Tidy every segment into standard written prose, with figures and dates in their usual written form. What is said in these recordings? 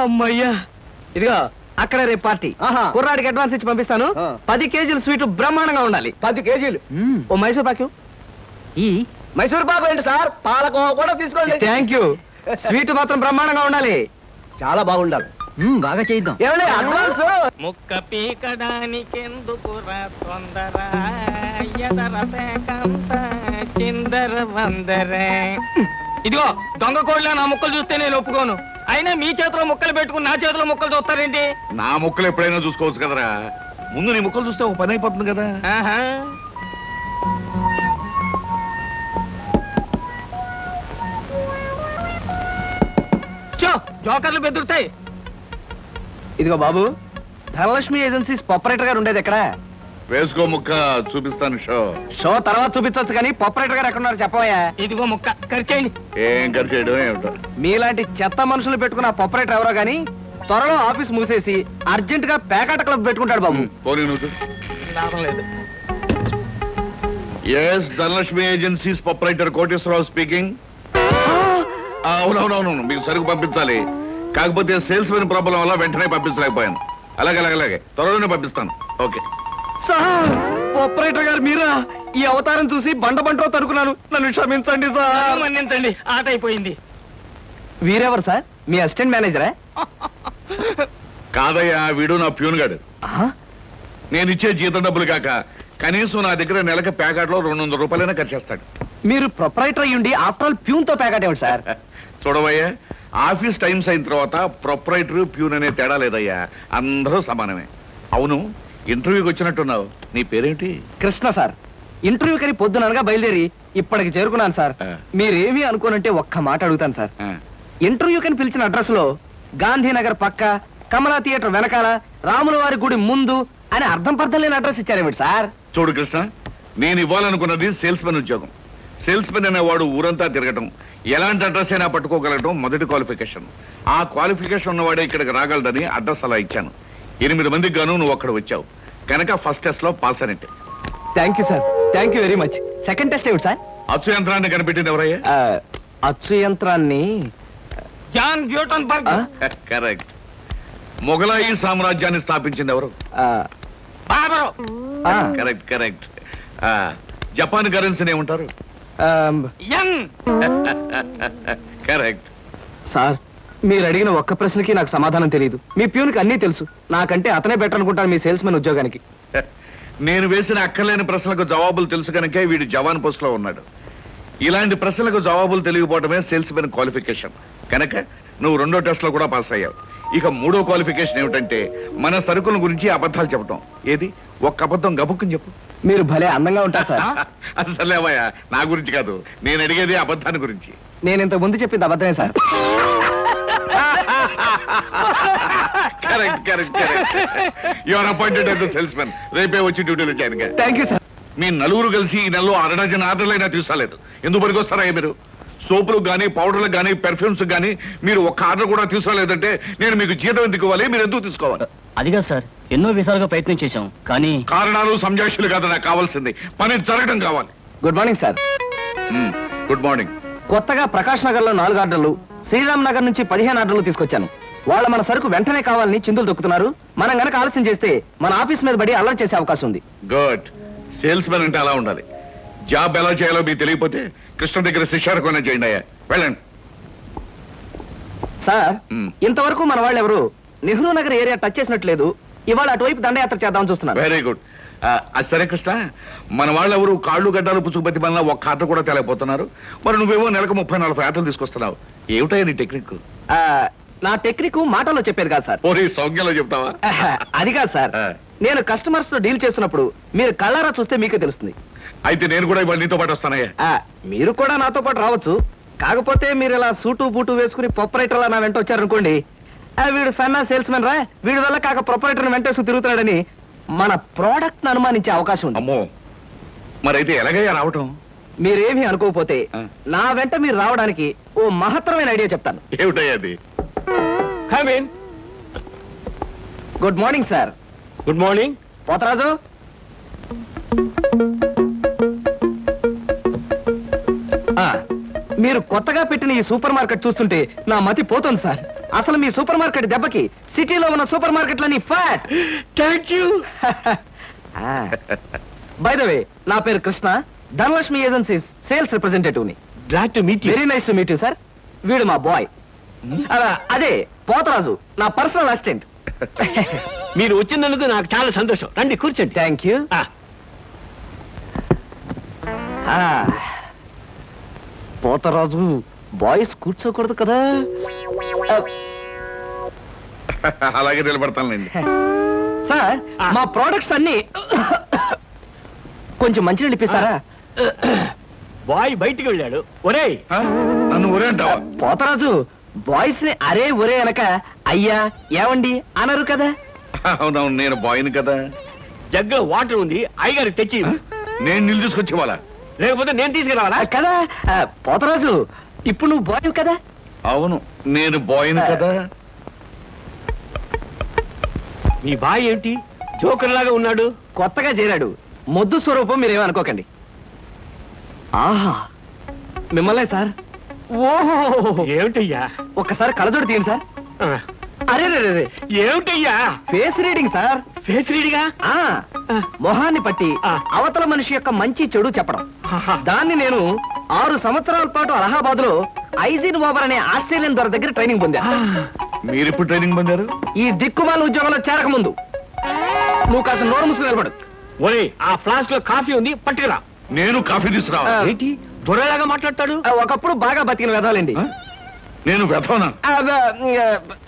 అమ్మయ్యా, ఇదిగో అక్కడ రేపు పార్టీ. కుర్రాడికి అడ్వాన్స్ ఇచ్చి పంపిస్తాను. 10 కేజీల స్వీట్ బ్రహ్మాండంగా ఉండాలి. 10 కేజీలు. ఓ మైసూర్ పాకు. ఈ మైసూర్ పాకు ఏంటి సార్, పాలకోవా కూడా తీసుకోండి. Thank you. స్వీట్ మాత్రం బ్రహ్మాండంగా ఉండాలి. చాలా బాగుండాలి. బాగా చేద్దాం. ఏమండి అడ్వాన్స్? ముక్క పీకడానికెందుకురా తొందర, ఎదర పేకంత చిందర వందరే. ఇదిగో దొంగ కోళ్ళ నా ముక్కలు చూస్తే నేను ఒప్పుకోను. అయినా మీ చేతిలో ముక్కలు పెట్టుకుని నా చేతిలో ముక్కలు చూస్తారేంటి? నా ముక్కలు ఎప్పుడైనా చూసుకోవచ్చు కదరా. ముందు నీ ముక్కలు చూస్తే ఒక పని అయిపోతుంది కదా. జోకర్లు బెదురుతాయి. ఇదిగో బాబు, ధనలక్ష్మి ఏజెన్సీస్ ప్రొపరేటర్ గారు ఉండేది ఎక్కడ? వేసుకో ముక్క, చూపిస్తాను. షో తర్వాత చూపించవచ్చు కానీ ప్రొపరేటర్ గారు ఎక్కడున్నారు చెప్పవయ్యా. ఇదిగో ముక్క ఖర్చేయండి. ఏం ఖర్చు చేయడం ఏమిటో. మీలాంటి చెత్త మనుషులు పెట్టుకున్న ప్రొపరేటర్ ఎవరో గానీ త్వరలో ఆఫీస్ మూసేసి అర్జెంట్ గా పేకాట క్లబ్ పెట్టుకుంటాడు బాబు. పోనీ నువ్వు. లాభం లేదు. Yes, Dhanalakshmi agencies proprietor Koteswararao speaking. అవునవునవును, మీకు సరుకు పంపించాలి. కాకపోతే సేల్స్ మెన్ ప్రాబ్లం వల్ల వెంటనే పంపించలేకపోయాను. అలాగే త్వరలోనే పంపిస్తాను. ఓకే సార్, ప్రొపరేటర్ గారు మీరా? ఈ అవతారం చూసి బండలో తరుకున్నాను. నన్ను క్షమించండి సార్. మన్నించండి, ఆట అయిపోయింది. వీరెవరు సార్? మీ అసిస్టెంట్ మేనేజరా? కాదయ్యా, వీడు నా ప్యూన్ గాడు. నేను ఇచ్చే జీతం డబ్బులు కాక కనీసం నా దగ్గర నెలకి ప్యాకెట్లో 200 రూపాయలైనా ఖర్చు చేస్తాడు. మీరు ప్రొపరేటర్ అయ్యుండి ఆఫ్టర్ ఆల్ ప్యూన్ తో ప్యాకెట్ ఏమిటి సార్? చూడవయ్యా, ఆఫీస్ టైమ్స్ అయిన తర్వాత ప్రొపరేటర్ ప్యూన్ అనే తేడా లేదయ్యా, అందరూ సమానమే. అవును, ఇంటర్వ్యూకి వచ్చినట్టున్నావు. నీ పేరేంటి? కృష్ణ సార్. ఇంటర్వ్యూ కని పొద్దుననగా బయలుదేరి ఇప్పటికి చేరుకున్నాను సార్. మీరేమీ అనుకోనంటే ఒక్క మాట అడుగుతాను సార్. ఇంటర్వ్యూ కని పిలిచిన అడ్రస్ లో గాంధీనగర్ పక్క, కమలా థియేటర్ వెనకాల, రాముల వారి గుడి ముందు అని అర్థం పర్థం లేని అడ్రస్ ఇచ్చారేమిటి సార్? చూడు కృష్ణ, నేను ఇవ్వాలనుకున్నది సేల్స్ మెన్ ఉద్యోగం. సేల్స్ మెన్ అనేవాడు ఊరంతా తిరగటం, ఎలాంటి అడ్రస్ అయినా పట్టుకోగలగటం మొదటి క్వాలిఫికేషన్. ఆ క్వాలిఫికేషన్ ఉన్నవాడే ఇక్కడికి రాగలడని అడ్రస్ అలా ఇచ్చాను. 8 మందికి గాను నువ్వు అక్కడ వచ్చావు కనుక ఫస్ట్ టెస్ట్ లో పాస్ అనేట్టే. Thank you sir, thank you very much. Second test ఏమిటి సార్? అచ్చు యంత్రాన్ని కనిపెట్టింది ఎవరయ్యా? అచ్చు యంత్రాన్ని జాన్ గ్యూటన్బర్గ్. కరెక్ట్. మొఘలాయి సామ్రాజ్యాన్ని స్థాపించింది ఎవరు? బాబరు. కరెక్ట్. జపాన్ కరెన్సీని ఏమంటారు? యం. కరెక్ట్. సార్, మీరు అడిగిన ఒక్క ప్రశ్నకి నాకు సమాధానం తెలియదు. మీ ప్యూన్కి అన్నీ తెలుసు. నాకంటే అతనే బెటర్ అనుకుంటాను మీ సేల్స్ మెన్ ఉద్యోగానికి. నేను వేసిన అక్కర్లేని ప్రశ్నలకు జవాబులు తెలుసు కనుకే వీడు జవాన్ పోస్ట్ లో ఉన్నాడు. ఇలాంటి ప్రశ్నలకు జవాబులు తెలియకపోవడమే సేల్స్ మెన్ క్వాలిఫికేషన్. కనుక నువ్వు 2వ టెస్ట్ లో కూడా పాస్ అయ్యావు. ఇక 3వ క్వాలిఫికేషన్ ఏమిటంటే మన సరుకుల గురించి అబద్ధాలు చెప్పడం. ఏది? ఒక్క అబద్ధం గబుక్కుని చెప్పు. మీరు భలే అందంగా ఉంటారు సార్. అసలేవయ్యా, నా గురించి కాదు, నేను అడిగేది అబద్ధాన్ని గురించి. నేను ఇంతకు ముందు చెప్పింది అబద్ధమే sir. Correct. You are appointed as the salesmen. రేపే వచ్చి డ్యూటీలో జాయిన్ గా. Thank you sir. మీ నలుగురు కలిసి ఈ నెలలో 6 డజన్ ఆర్డర్లైనా తీసుకోలేదు. ఎందుకు పనికొస్తారా మీరు? సోపులకు గానీ, పౌడర్లకు గానీ, పెర్ఫ్యూమ్స్ గానీ మీరు ఒక్క ఆర్డర్ కూడా తీసుకోలేదంటే నేను మీకు జీతం ఎందుకు ఇవ్వాలి? మీరు ఎందుకు తీసుకోవాలి? అదిగా సార్, ఎన్నో విధాలుగా ప్రయత్నం చేశాం కానీ కారణాలు సంజాషులు కాదు నాకు కావాల్సింది, పని జరగడం కావాలి. Good morning sir. Good morning. కొత్తగా ప్రకాష్ నగర్ లో 4 ఆర్డర్లు, శ్రీరామ్ నగర్ నుంచి 15 ఆర్డర్లు తీసుకొచ్చాను. వాళ్ళ మన సరుకు వెంటనే కావాలని చిందులు తొక్కుతున్నారు. మనం గనక ఆలస్యం చేస్తే మన ఆఫీస్ మీద పడి అల్లరి చేసే అవకాశం ఉంది. గుడ్. సేల్స్ మెన్ అంటే అలా ఉండాలి. జాబ్ ఎలా చేయాలో మీకు తెలియకపోతే కృష్ణ దగ్గర శిష్యారకమైనా చేయండి అయ్యా. వెళ్ళండి సార్. ఇంతవరకు మన వాళ్ళు ఎవరు నెహ్రూ నగర్ ఏరియా టచ్ చేసినట్లేదు. ఇవాళ అటువైపు దండయాత్ర చేద్దామని చూస్తున్నారు. Very good. అది సరే కృష్ణ, మన వాళ్ళు ఎవరు కాళ్ళు గడ్డాలు పుచ్చుకుపతి వల్ల ఒక్క ఆర్డర్ కూడా తెలియపోతున్నారు. మరి నువ్వేమో నెలకు 30-40 ఆర్డర్లు తీసుకొస్తున్నావు. ఏమిటయ్యా నీ టెక్నిక్? నా టెక్నిక్ మాటల్లో చెప్పేది కాదు సార్. పోనీ సౌజ్ఞలో చెప్తావా? అది కాదు సార్. నేను కస్టమర్స్ తో డీల్ చేస్తున్నప్పుడు మీరు కళ్ళారా చూస్తే మీకే తెలుస్తుంది. అయితే నేను కూడా ఇవాళ నీతో పాటు వస్తానయ్యా. మీరు కూడా నాతో పాటు రావచ్చు. కాకపోతే మీరు ఇలా సూటు బూటు వేసుకుని ప్రొపరేటర్ నా వెంట వచ్చారనుకోండి, వీడు సన్నా సేల్స్ మెన్ రా, వీడి వల్ల కాక ప్రొపరేటర్ వెంటేసుకు తిరుగుతున్నాడని మన ప్రోడక్ట్ ను అనుమానించే అవకాశం ఉంది. అమ్మో, మరైతే ఎలాగయ్యా రావటం? మీరేమీ అనుకోకపోతే నా వెంట మీరు రావడానికి ఓ మహత్తరమైన ఐడియా చెప్తాను. ఏమిటయ్యా అది? Good morning sir. Good morning. Potharaju, మీరు కొత్తగా పెట్టిన ఈ సూపర్ మార్కెట్ చూస్తుంటే నా మతి పోతుంది సార్. అసలు మీ సూపర్ మార్కెట్ దెబ్బకి సిటీలో ఉన్న సూపర్ మార్కెట్లన్నీ ఫ్యాట్. Thank you. By the way, నా పేరు Krishna, Dhanalakshmi agencies sales representative ని. Glad to meet you. Very nice to meet you sir. వీడు మా బాయ్. అదే పోతరాజు, నా పర్సనల్ అసిస్టెంట్. మీరు వచ్చినందుకు నాకు చాలా సంతోషం. రండి కూర్చోండి. Thank you. పోతరాజు, బాయ్స్ కూర్చోకూడదు కదా. అలాగే నిలబడతానులేండి. సార్, మా ప్రోడక్ట్స్ అన్ని కొంచెం మంచినీళ్ళు ఇప్పిస్తారా? బాయ్ బయటికి వెళ్ళాడు. ఒరేయ్, ఆ? నన్ను ఊరే అంటావా? పోతరాజు, బాయ్స్ ని అరే ఒరే అనక అయ్యా ఏవండి అనరు కదా. అవునవును, నేను బాయ్ని కదా. జగ్గులో వాటర్ ఉంది, అయ్యగారు తెచ్చి. నేను నీళ్ళు తీసుకొచ్చి వాళ్ళ. లేకపోతే నేను తీసుకురావాలా? కదా పోతరాజు, ఇప్పుడు నువ్వు బాయ్ కదా. అవును, నేను బాయ్ని కదా. మీ బాయ్ ఏంటి జోకర్ లాగా ఉన్నాడు? కొత్తగా చేరాడు, మొద్దు స్వరూపం, మీరేమనుకోకండి. ఆహా, మిమ్మల్నే సార్. ఓహో, ఏమిటయ్యా? ఒక్కసారి కళ్ళజోడు తీయండి సార్. ఆ, అరే రే రే, ఏమిటయ్యా? Face reading sir. ఫేస్ రీడిగా? ఆ మొహాన్ని పట్టి ఆ. అవతల మనిషి యొక్క మంచి చెడు చెప్పడం. దాన్ని నేను 6 సంవత్సరాల పాటు అలహాబాద్ లో ఐజిన్ ఓవర్ అనే ఆస్ట్రేలియన్ దొర దగ్గర ట్రైనింగ్ పొందా. మీరెప్పుడు ట్రైనింగ్ పొందారు? ఈ దిక్కుమాల ఉద్యోగంలో చేరక ముందు. నువ్వు కాస్త నోరు మూసుకుని నిలబడు. ఒరే, ఆ ఫ్లాస్క్ లో కాఫీ ఉంది, పట్టుకురా. నేను కాఫీ తీసుకురా. ఆ. ఏంటి దొరలాగా మాట్లాడతాడు? ఒకప్పుడు బాగా బతికిన వెదాలండి. నేను వెతవనా?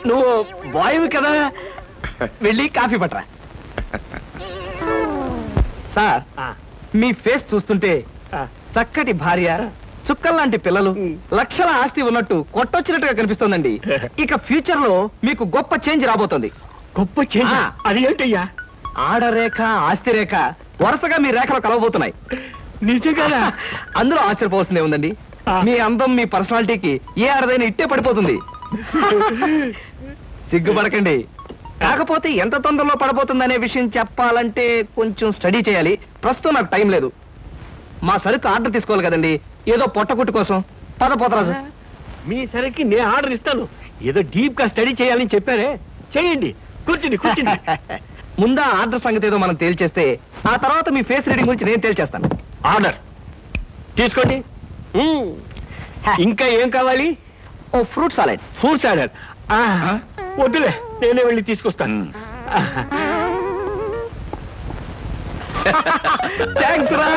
నువ్వు బాయ్వి కదా, వెళ్ళి కాఫీ పట్టరా. సార్, ఆ, మీ ఫేస్ చూస్తుంటే ఆ. చక్కటి భార్య, చుక్కల్లాంటి పిల్లలు, ఉమ్. లక్షల ఆస్తి ఉన్నట్టు కొట్టొచ్చినట్టుగా కనిపిస్తోందండి. ఇక ఫ్యూచర్ లో మీకు గొప్ప చేంజ్ రాబోతుంది. గొప్ప చేంజ్. ఆ. అది ఏంటయ్యా? ఆడరేఖ, ఆస్తి రేఖ వరుసగా మీ రేఖలో కలవబోతున్నాయి. నిజంగానా? అందులో ఆశ్చర్యపోవాల్సిందే ఉందండి. ఆ. మీ అందం, మీ పర్సనాలిటీకి ఏ ఆడదైనా ఇట్టే పడిపోతుంది. సిగ్గుపడకండి. కాకపోతే ఎంత తొందరలో పడబోతుందనే విషయం చెప్పాలంటే కొంచెం స్టడీ చేయాలి. ప్రస్తుతం నాకు టైం లేదు. మా సరుకు ఆర్డర్ తీసుకోవాలి కదండి, ఏదో పొట్టకుట్టు కోసం. పద పోతరాజు. మీ సరికి నేను ఆర్డర్ ఇస్తాను. ఏదో డీప్ గా స్టడీ చేయాలని చెప్పారే, చేయండి. కూర్చుండి కూర్చుండి. ముందా ఆర్డర్ సంగతి ఏదో మనం తేల్చేస్తే ఆ తర్వాత మీ ఫేస్ రీడింగ్ గురించి నేను తేల్చేస్తాను. ఆర్డర్ తీసుకోండి. ఇంకా ఏం కావాలి? ఓ ఫ్రూట్ సాలెడ్. Fruits order. వద్దులే, నేనే వెళ్ళి తీసుకొస్తాను. థ్యాంక్స్ రా.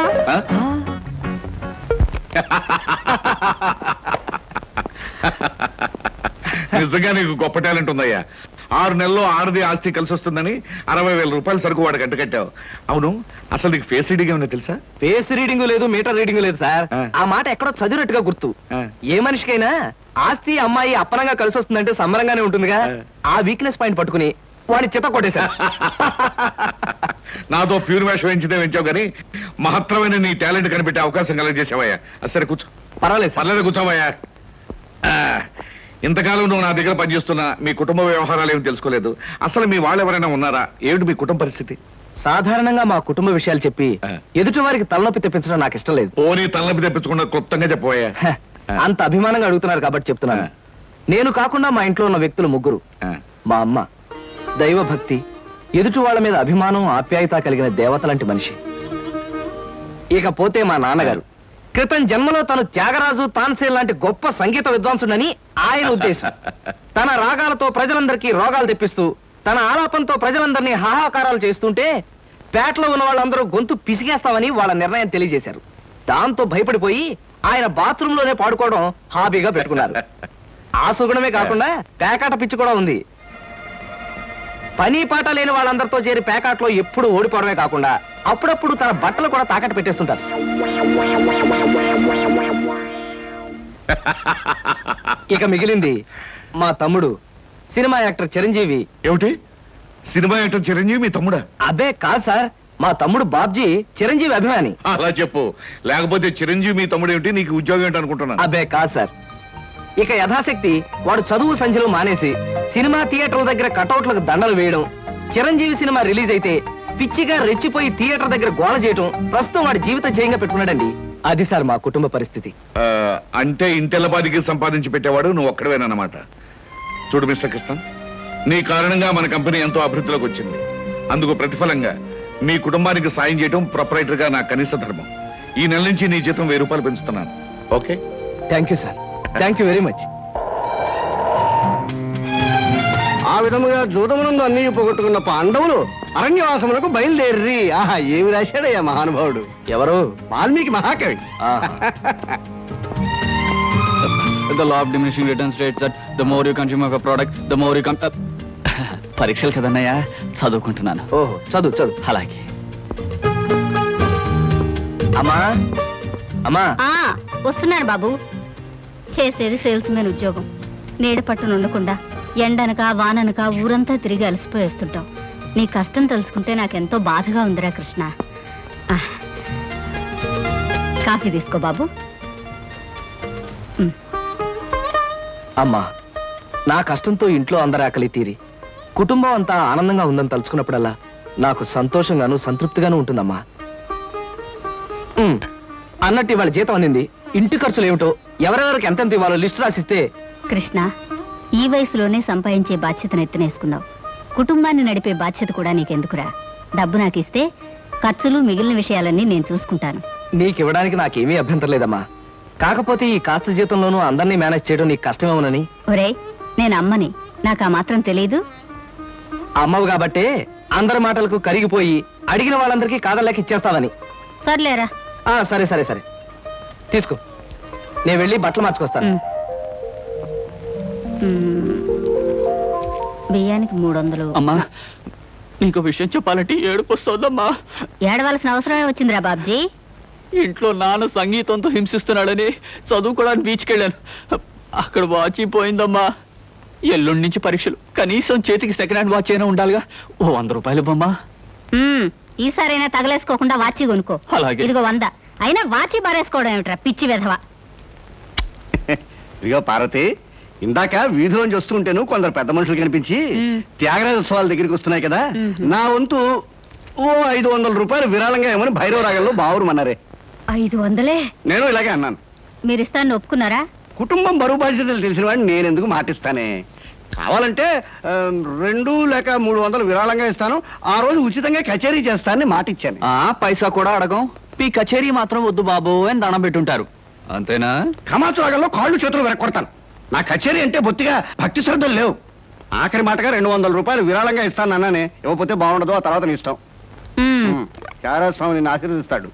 నిజంగా నీకు గొప్ప టాలెంట్ ఉందయ్యా. 6 నెలల్లో ఆడది ఆస్తి కలిసి వస్తుందని 60,000 రూపాయల సరుకు వాడికి అంటకట్టావు. అవును, అసలు నీకు ఫేస్ రీడింగ్ ఏమన్నా తెలుసా? ఫేస్ రీడింగ్ లేదు, మీటర్ రీడింగ్ లేదు సార్. ఆ. ఆ మాట ఎక్కడో చదివినట్టుగా గుర్తు. ఆ. ఏ మనిషికైనా ఆస్తి అమ్మాయి అప్పనంగా కలిసి వస్తుందంటే సంబరంగానే ఉంటుందిగా. ఆ. ఆ వీక్నెస్ పాయింట్ పట్టుకుని వాడిని చిత్త కొట్టేశారు. నాతో ప్యూర్ వేషం వేయించితే వేయించావు కానీ మహత్తరమైన నీ టాలెంట్ కనిపెట్టే అవకాశం కలగజేసావయ్యా. సరే కూర్చో. పర్వాలేదు సార్. పర్లేదు, కూర్చోవయ్యా. ఇంతకాలం నువ్వు నా దగ్గర పనిచేస్తున్నా మీ కుటుంబ వ్యవహారాలు ఏమి తెలుసుకోలేదు. అసలు మీ వాళ్ళు ఎవరైనా ఉన్నారా? ఏమిటి మీ కుటుంబ పరిస్థితి? సాధారణంగా మా కుటుంబ విషయాలు చెప్పి ఆ. ఎదుటి వారికి తలనొప్పి తెప్పించడం నాకు ఇష్టం లేదు. పోనీ తలనొప్పి తెప్పించకుండా క్లుప్తంగా చెప్పబోయా. హ, అంత అభిమానంగా అడుగుతున్నారు కాబట్టి చెప్తున్నాను. ఆ. నేను కాకుండా మా ఇంట్లో ఉన్న వ్యక్తులు 3. మా అమ్మ దైవభక్తి, ఎదుటి వాళ్ళ మీద అభిమానం, ఆప్యాయత కలిగిన దేవత లాంటి మనిషి. ఇకపోతే మా నాన్నగారు క్రితం జన్మలో తను త్యాగరాజు, తాన్సేన్ లాంటి గొప్ప సంగీత విద్వాంసుడని ఆయన ఉద్దేశం. తన రాగాలతో ప్రజలందరికీ రోగాలు తెప్పిస్తూ, తన ఆలాపంతో ప్రజలందరినీ హాహాకారాలు చేస్తుంటే పేటలో ఉన్న వాళ్ళందరూ గొంతు పిసిగేస్తామని వాళ్ళ నిర్ణయం తెలియజేశారు. దాంతో భయపడిపోయి ఆయన బాత్రూమ్ లోనే పాడుకోవడం హాబీగా పెట్టుకున్నారు. ఆ సుగుణమే కాకుండా పేకాట పిచ్చి కూడా ఉంది. పని పాట లేని వాళ్ళందరితో చేరి పేకాట్లో ఎప్పుడు ఓడిపోవడమే కాకుండా అప్పుడప్పుడు తన బట్టలు కూడా తాకట్టు పెట్టేస్తుంటారు. ఇక మిగిలింది మా తమ్ముడు సినిమా యాక్టర్ చిరంజీవి. ఏమిటి, సినిమా యాక్టర్ చిరంజీవి మీ తమ్ముడా? అబ్బే కాదు సార్, మా తమ్ముడు బాబ్జీ చిరంజీవి అభిమాని. అలా చెప్పు, లేకపోతే చిరంజీవి మీ తమ్ముడు ఏమిటి, నీకు ఉద్యోగం ఏంటి అనుకుంటున్నా. అబ్బే కాదు సార్, ఇక యథాశక్తి వాడు చదువు సంధ్యలు మానేసి సినిమా థియేటర్ల దగ్గర కటౌట్లకు దండలు వేయడం, చిరంజీవి సినిమా రిలీజ్ అయితే పిచ్చిగా రెచ్చిపోయి థియేటర్ దగ్గర గోల చేయడం ప్రస్తుతం వాడి జీవిత జయంగా పెట్టుకున్నాడండి. అది సార్ మా కుటుంబ పరిస్థితి. అంటే ఇంటెల్లపాదికి సంపాదించి పెట్టేవాడు నువ్వు ఒక్కడవేనన్నమాట. చూడు మిస్టర్ కృష్ణ, నీ కారణంగా మన కంపెనీ ఎంతో అభివృద్ధిలోకి వచ్చింది. అందుకు ప్రతిఫలంగా నీ కుటుంబానికి సాయం చేయడం ప్రొపరైటర్ గా నా కనీస ధర్మం. ఈ నెల నుంచి నీ జీతం 1000 రూపాయలు పెంచుతున్నాను. Okay? Thank you sir, thank you very much. ఆ విధముగా జూదమునందు అన్ని పోగొట్టుకున్న పాండవులు అరణ్యవాసములకు బయలుదేర్రి. ఆహా, ఏమి రాశాడయ్యా మహానుభావుడు. ఎవరు? వాల్మీకి మహాకవి. The law of diminishing returns states that the more you consume of a product, the more you పరీక్షలు కదన్నయ్యా, చదువుకుంటున్నాను. ఓహో, చదువు చదువు. అలాగే. అమ్మా అమ్మా. వస్తున్నాను బాబు. చేసేది సేల్స్ మెన్ ఉద్యోగం. నీడ పట్టున ఉండకుండా ఎండనక వాననక ఊరంతా తిరిగి అలసిపోయేస్తుంటాం. నీ కష్టం తెలుసుకుంటే నాకెంతో బాధగా ఉందిరా కృష్ణ. కాఫీ తీసుకో బాబు. అమ్మా, నా కష్టంతో ఇంట్లో అందరి ఆకలి తీరి కుటుంబం అంతా ఆనందంగా ఉందని తలుచుకున్నప్పుడల్లా నాకు సంతోషంగాను సంతృప్తిగాను ఉంటుందమ్మా. అన్నట్టు ఇవాళ జీతం అందింది. ఇంటి ఖర్చులు ఏమిటో, ఎవరెవరికి ఎంతెంత ఇవ్వాలో లిస్టు రాసిస్తే. కృష్ణ, ఈ వయసులోనే సంపాదించే బాధ్యతను ఎత్తునేసుకున్నావు. కుటుంబాన్ని నడిపే బాధ్యత కూడా నీకెందుకురా? డబ్బు నాకు ఇస్తే ఖర్చులు మిగిలిన విషయాలన్నీ నేను చూసుకుంటాను. నీకివ్వడానికి నాకేమీ అభ్యంతరం లేదమ్మా. కాకపోతే ఈ కాస్త జీతంలోనూ అందరినీ మేనేజ్ చేయడం నీకు కష్టమేమోనని. ఒరేయ్, నేను అమ్మని, నాకు ఆ మాత్రం తెలీదు. అమ్మవు కాబట్టే అందరి మాటలకు కరిగిపోయి అడిగిన వాళ్ళందరికీ కాదలేక ఇచ్చేస్తావని. సర్లేరా. సరే సరే సరే, తీసుకో. నేను వెళ్ళి బట్టలు మార్చుకొస్తాను. బియ్యానికి 300. అమ్మా, నీకు విషయం చెప్పాలంటే ఏడుపు వస్తుందమ్మా. ఏడవలసిన అవసరమే వచ్చిందిరా బాబ్జీ. ఇంట్లో నాన్న సంగీతంతో హింసిస్తున్నాడని చదువుకోవడానికి బీచ్కి వెళ్ళాను. అక్కడ వాచ్ పోయిందమ్మా. ఎల్లుండి నుంచి పరీక్షలు. కనీసం చేతికి సెకండ్ హ్యాండ్ వాచ్ అయినా ఉండాలిగా. ఓ 100 రూపాయలు బొమ్మా. ఈసారైనా తగలేసుకోకుండా వాచి కొనుక్కో. అలాగే. ఇదిగో 100. అయినా వాచి బారేసుకోవడం ఏమిట్రా పిచ్చి వెధవ. ఇదిగో పార్వతి, ఇందాక వీధిలోంచి వస్తుంటేను కొందరు పెద్ద మనుషులు కనిపించి త్యాగరాజోత్సవాల దగ్గరికి వస్తున్నాయి కదా, నా వంతు ఓ 500 రూపాయలు విరాళంగా ఏమని భైరవ రాగంలో బావురమన్నారే. 500? నేను ఇలాగే అన్నాను. మీరిస్తాను ఒప్పుకున్నారా? కుటుంబం బరువు బాధ్యతలు తెలిసిన వాడిని నేను ఎందుకు మాటిస్తానే. కావాలంటే 2 లేక 300 విరాళంగా ఇస్తాను. ఆ రోజు ఉచితంగా కచేరీ చేస్తానని మాట ఇచ్చాను. పైసా కూడా అడగం. మీ కచేరీ మాత్రం వద్దు బాబు అని దండం పెట్టుంటారు. అంతేనా? కమాచురాగంలో కాళ్ళు చేతులు వెనక్కొడతాను. నా కచేరీ అంటే బొత్తిగా భక్తి శ్రద్ధలు లేవు. ఆఖరి మాటగా 200 రూపాయలు విరాళంగా ఇస్తాను అన్నానే. ఇవ్వకపోతే బాగుండదు, ఆ తర్వాత నీ ఇష్టం. చారాస్వామి నిన్ను ఆశీర్వదిస్తాడు.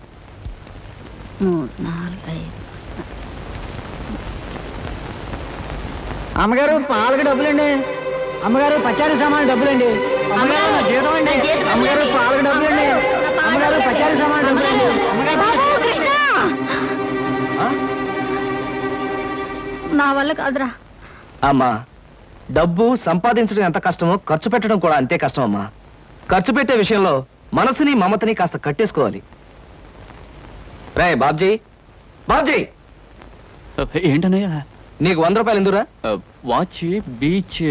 3, 4, 5. అమ్మగారు పాలకు డబ్బులండి. అమ్మగారు పచారీ సామాన్ డబ్బులండి. అమ్మగారు నా జీతం అండి. అమ్మగారు పాలకు డబ్బులండి. అమ్మగారు పచారీ సామాన్ డబ్బులండి. నా వల్ల కాదురా. అమ్మా, డబ్బు సంపాదించడం ఎంత కష్టమో ఖర్చు పెట్టడం కూడా అంతే కష్టం అమ్మా. ఖర్చు పెట్టే విషయంలో మనసుని మమతని కాస్త కట్టేసుకోవాలి. రే బాబ్జీ, బాబ్జీ, ఏంటన్నయ్యా? నీకు 100 రూపాయలు ఎందురా? Watch beach.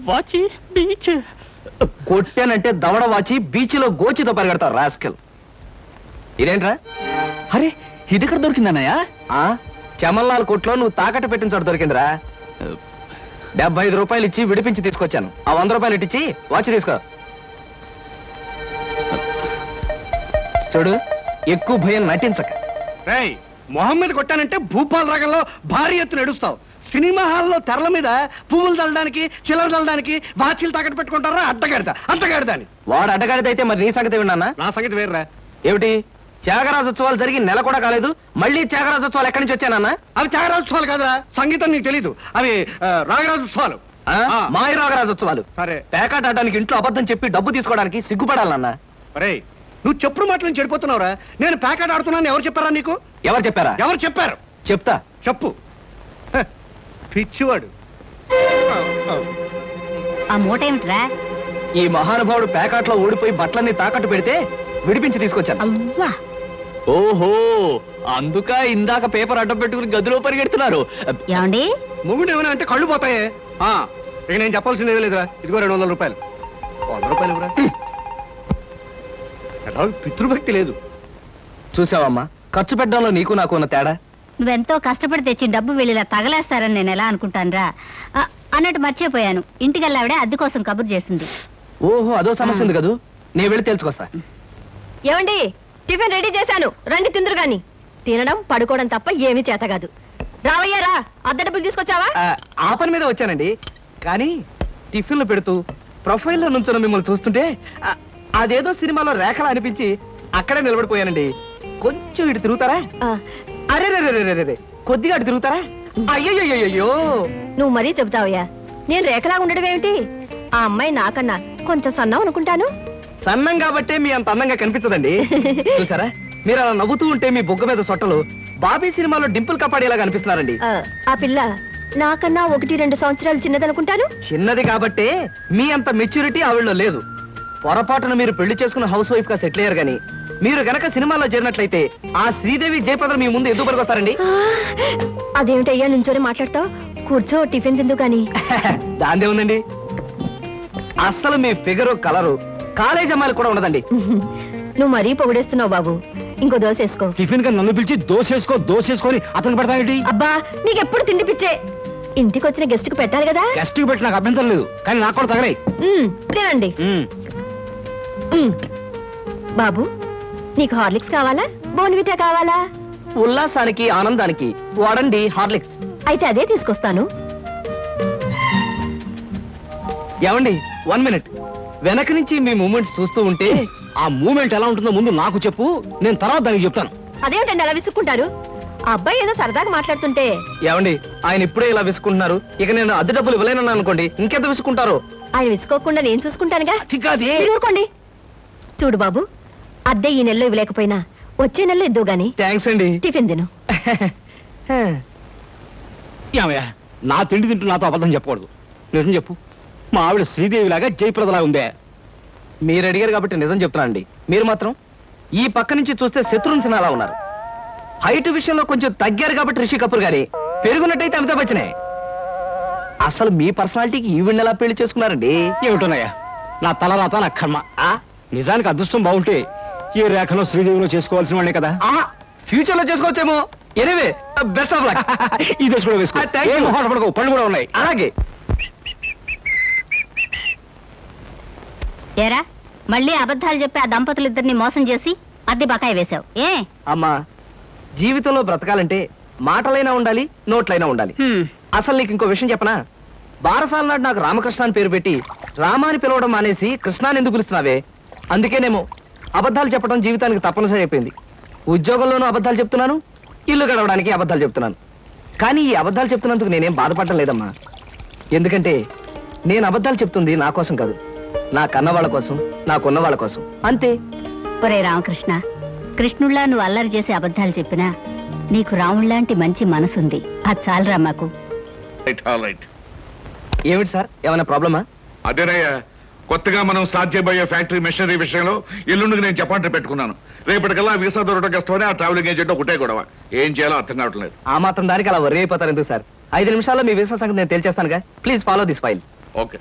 వాచ్ బీచ్ కొట్టానంటే దవడ వాచి బీచ్లో గోచితో పరిగెడతావు రాస్కెల్. ఇదేంట్రా? అరే, ఇది ఎక్కడ దొరికిందన్నయ్యా? చమల్లాల్ కొట్లో నువ్వు తాకట్టు పెట్టిన చోట దొరికిందిరా. 75 రూపాయలు ఇచ్చి విడిపించి తీసుకొచ్చాను. ఆ 100 రూపాయలు ఇట్టించి వాచ్ తీసుకో. చూడు, ఎక్కువ భయం నటించక. రేయ్, మొహం మీద కొట్టానంటే భూపాల్ రాగంలో భారీ ఎత్తున ఎడుస్తావు. సినిమా హాల్లో తెరల మీద పువ్వులు చల్లడానికి, చిల్లర చల్లడానికి వాచీలు తాకట్టు పెట్టుకుంటారా? అడ్డగాడిదా అని. వాడు అడ్డగాడిదైతే మరి నీ సంగతి విన్నా? నా సంగతి వేర్రా. ఏమిటి, త్యాగరాజోత్సవాలు జరిగి నెల కూడా కాలేదు, మళ్ళీ త్యాగరాజోత్సవాలు ఎక్కడి నుంచి వచ్చానన్నా? అవి త్యాగరాజోత్సవాలు కాదురా, సంగీతం నీకు తెలీదు. అవి రాగరాజోత్సవాలు. మాయ రాగరాజోత్సవాలు. సరే, పేకాట ఆడడానికి ఇంట్లో అబద్ధం చెప్పి డబ్బు తీసుకోవడానికి సిగ్గుపడాలన్నా? అరే, నువ్వు చెప్పుడు మాటలను చెడిపోతున్నావురా. నేను పేకాట ఆడుతున్నాను ఎవరు చెప్పారా నీకు? ఎవరు చెప్పారా? ఎవరు చెప్పారు? చెప్తా, చెప్పు. పిచ్చివాడు. ఆ మూట ఏమిట్రా? ఈ మహానుభావుడు పేకాట్లో ఓడిపోయి బట్టలన్నీ తాకట్టు పెడితే విడిపించి తీసుకొచ్చాను. అవ్వా, ఓహో, అందుక ఇందాక పేపర్ అడ్డం పెట్టుకుని గదిలో పరిగెడుతున్నారు. ఏమండి? మొగుడు ఏమైనా అంటే కళ్ళు పోతాయే. ఇక నేను చెప్పాల్సింది ఏమీ లేదురా. ఇదిగో 200 రూపాయలు. 100 రూపాయలు ఇవ్వరా. పితృభక్తి లేదు. చూసావమ్మా, ఖర్చు పెట్టడంలో నీకు నాకు ఉన్న తేడా. నువ్వెంతో కష్టపడి తెచ్చి డబ్బు వెళ్ళిలా తగలేస్తారని నేను ఎలా అనుకుంటానురా. అన్నట్టు మర్చిపోయాను, ఇంటికెళ్ళావిడే అద్దె కోసం కబురు చేసింది. ఓహో, అదో సమస్య ఉంది కదూ, నేను వెళ్ళి తెలుసుకొస్తా. ఏమండి, టిఫిన్ రెడీ చేశాను, రండి తిందురు గాని. తినడం పడుకోవడం తప్ప ఏమీ చేత కాదు. రావయ్యారా, అద్దె డబ్బులు తీసుకొచ్చావా? ఆ పని మీద వచ్చానండి, కానీ టిఫిన్లు పెడుతూ ప్రొఫైల్లో నుంచున్న మిమ్మల్ని చూస్తుంటే అదేదో సినిమాలో రేఖలా అనిపించి అక్కడే నిలబడిపోయానండి. కొంచెం ఇటు తిరుగుతారా? అరే రే, కొద్దిగా అటు తిరుగుతారా? అయ్యో, నువ్వు మరీ చెబుతావయ్యా. నేను రేఖలా ఉండడం ఏమిటి? ఆ అమ్మాయి నాకన్నా కొంచెం సన్నం అనుకుంటాను. సన్నం కాబట్టే మీ అంత అందంగా కనిపించదండి. చూసారా, మీరు అలా నవ్వుతూ ఉంటే మీ బొగ్గ మీద సొట్టలు బాబీ సినిమాలో డింపుల్ కపాడేలా కనిపిస్తున్నారండి. ఆ పిల్ల నాకన్నా 1-2 సంవత్సరాలు చిన్నదనుకుంటాను. చిన్నది కాబట్టే మీ అంత మెచ్యూరిటీ ఆవిడలో లేదు. పొరపాటున మీరు పెళ్లి చేసుకున్న హౌస్ వైఫ్ గా సెటిల్ అయ్యారు గాని మీరు గనక సినిమాలో చేరినట్లయితే ఆ శ్రీదేవి జయప్రద మీ ముందు ఎందుకు పనికొస్తారండి? అదేమిటయ్యా నుంచోనే మాట్లాడతావు? కూర్చో, టిఫిన్ తిందు గాని. దాందే ఉందండి, అస్సలు మీ ఫిగరు కలరు కాలేజ్ అమ్మాయిలు కూడా ఉండదండి. నువ్వు మరీ పొగిడేస్తున్నావు బాబు. ఇంకో దోశ వేసుకో. టిఫిన్ గా నన్ను పిలిచి దోసేసుకొని అతను పెడతానండి. అబ్బా, నీకెప్పుడు తిండి పిచ్చే. ఇంటికి వచ్చిన గెస్ట్ కు పెట్టాలి కదా. గెస్ట్ కి పెట్టి నాకు అభ్యంతరం లేదు, కానీ నాకు కూడా తగలే. తినండి. బాబు, నీకు హార్లిక్స్ కావాలా, బోన్విటా కావాలా? ఉల్లాసానికి ఆనందానికి వాడండి హార్లిక్స్. అయితే అదే తీసుకొస్తాను. ఏమండి, 1 మినిట్. వెనక నుంచి మీ మూమెంట్స్ చూస్తూ ఉంటే ఆ మూమెంట్ ఎలా ఉంటుందో ముందు నాకు చెప్పు, నేను తర్వాత దానికి చెప్తాను. అదేమిటండి అలా విసుక్కుంటారు? ఆ అబ్బాయి ఏదో సరదాగా మాట్లాడుతుంటే. ఏమండి, ఆయన ఇప్పుడే ఇలా విసుకుంటున్నారు, ఇక నేను అద్దె డబ్బులు ఇవ్వలేనన్నా అనుకోండి, ఇంకెంత విసుకుంటారో. ఆయన విసుకోకుండా నేను చూసుకుంటానుగా. కాదే. మీరు ఊరుకోండి. చూడు బాబు, అద్దె ఈ నెలలో ఇవ్వలేకపోయినా వచ్చే నెలలో ఇద్దు గాని. థ్యాంక్స్ అండి. టిఫిన్ తిను. ఏమయ్యా, నా తిండి తింటూ నాతో అబద్ధం చెప్పకూడదు. నిజం చెప్పు, మా ఆవిడ శ్రీదేవి లాగా జయప్రదలా ఉందే? మీరు అడిగారు కాబట్టి నిజం చెప్తున్నానండి. మీరు మాత్రం ఈ పక్క నుంచి చూస్తే శత్రుఘ్న సిన్హా అలా ఉన్నారు. హైట్ విషయంలో కొంచెం తగ్గారు కాబట్టి రిషి కపూర్ గారి, పెరుగున్నట్టయితే అమితాబ్ బచ్చనే. అసలు మీ పర్సనాలిటీకి ఈవిడ్ని ఎలా పెళ్లి చేసుకున్నారండి? ఏమిటోనయ్యా, నా తలరాత నా కర్మ. నిజానికి అదృష్టం బాగుంటే ఏ రేఖలో శ్రీదేవిలో చేసుకోవాల్సిన వాళ్ళే కదా. ఫ్యూచర్ లో చేసుకోవచ్చేమో. Anyway, best of luck. ఈ దశ కూడా వేసుకో. Thank you. ఏం మొహాట పడకు, పళ్ళు కూడా ఉన్నాయి. అలాగే. ఏరా, మళ్ళీ అబద్ధాలు చెప్పి ఆ దంపతులిద్దరిని మోసం చేసి అద్దె బకాయి వేశావు ఏ? అమ్మా, జీవితంలో బ్రతకాలంటే మాటలైనా ఉండాలి, నోట్లైనా ఉండాలి. అసలు నీకు ఇంకో విషయం చెప్పనా? బారసాల నాడు నాకు రామకృష్ణ అని పేరు పెట్టి రామాని పిలవడం మానేసి కృష్ణాని ఎందుకు పిలుస్తున్నావే? అందుకేనేమో అబద్ధాలు చెప్పడం జీవితానికి తప్పనిసరి అయిపోయింది. ఉద్యోగంలోనూ అబద్ధాలు చెప్తున్నాను, ఇల్లు గడవడానికి అబద్ధాలు చెప్తున్నాను. కానీ ఈ అబద్ధాలు చెప్తున్నందుకు నేనేం బాధపడటం లేదమ్మా. ఎందుకంటే నేను అబద్ధాలు చెప్తుంది నా కోసం కాదు, నా కన్నవాళ్ళ కోసం, నాకున్న వాళ్ళ కోసం, అంతే. ఒరే రామకృష్ణ, కృష్ణుళ్ళ నువ్వు అల్లరి చేసి అబద్ధాలు చెప్పినా నీకు రాముళ్లాంటి మంచి మనసుంది, అది చాలరా మాకు. ఏమిటి సార్, ఏమైనా ప్రాబ్లమా? అదేనయ్యా, కొత్తగా మనం స్టార్ట్ చేయబోయే ఫ్యాక్టరీ మెషినరీ విషయంలో ఎల్లుండికి నేను చెప్పంటే పెట్టుకున్నాను. రేపటికల్లా వీసా దొరకడం కష్టమని ఆ ట్రావెలింగ్ ఏజెంట్ ఒకటే గొడవ. ఏం చేయాలో అర్థం కావట్లేదు. ఆ మాత్రం దానికి అలా వర్రీ అయిపోతారు ఎందుకు సార్? 5 నిమిషాల్లో మీ వీసా సంగతి నేను తెలిచేస్తానుగా. Please follow this file. Okay.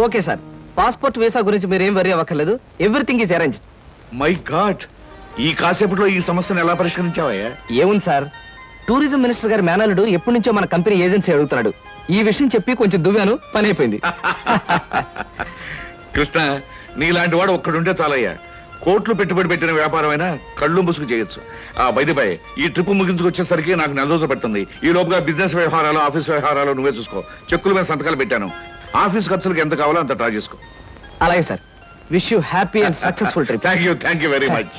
Okay sir, passport visa గురించి మీరేం వరీ అవ్వక్కర్లేదు. Everything is arranged. My god, ఈ కాసేపట్లో ఈ సమస్యను ఎలా పరిష్కరించావయ్యా? ఏముంది సార్, టూరిజం మినిస్టర్ గారి మేనల్లుడు ఎప్పటి నుంచో మన కంపెనీ ఏజెన్సీ అడుగుతున్నాడు. ఈ విషయం చెప్పి కొంచెం దువ్వాను, పని అయిపోయింది. కృష్ణ, నీలాంటి వాడు ఒక్కడుంటే చాలయ్యా. కోట్లు పెట్టుబడి పెట్టిన వ్యాపారం అయినా కళ్ళు ముసుగు చేయొచ్చు. బై ఈ ట్రిప్ ముగించుకొచ్చేసరికి నాకు 4 రోజులు పడుతుంది. ఈ లోపుగా బిజినెస్ వ్యవహారాలు, ఆఫీస్ వ్యవహారాలు నువ్వే చూసుకో. చెక్కుల మీద సంతకాలు పెట్టాను. ఆఫీస్ ఖర్చులకు ఎంత కావాలో అంత ట్రా చేసుకో. అలాగే sir. Wish you happy and successful trip. Thank you very much.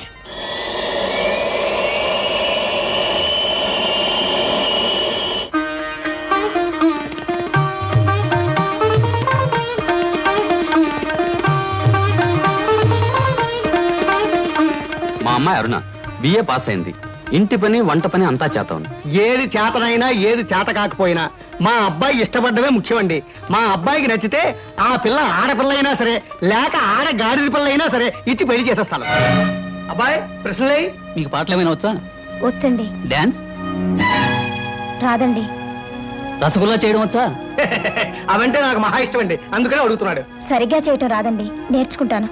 మా అమ్మాయి అరుణ బిఏ పాస్ అయింది. ఇంటి పని, వంట పని అంతా చేత ఉంది. ఏది చేతనైనా ఏది చేత కాకపోయినా మా అబ్బాయి ఇష్టపడ్డమే ముఖ్యమండి. మా అబ్బాయికి నచ్చితే ఆ పిల్ల ఆడపిల్ల అయినా సరే, లేక ఆడ గాడిద పిల్ల అయినా సరే ఇచ్చి పెళ్లి చేసేస్తాను. అబ్బాయి ప్రశ్నలే. మీకు పాటలు ఏమైనా వచ్చా? వచ్చండి. డాన్స్ రాదండి. రసగుల్లా చేయడం వచ్చా? అవంటే నాకు మహా ఇష్టం అండి, అందుకనే అడుగుతున్నాడు. సరిగ్గా చేయటం రాదండి, నేర్చుకుంటాను.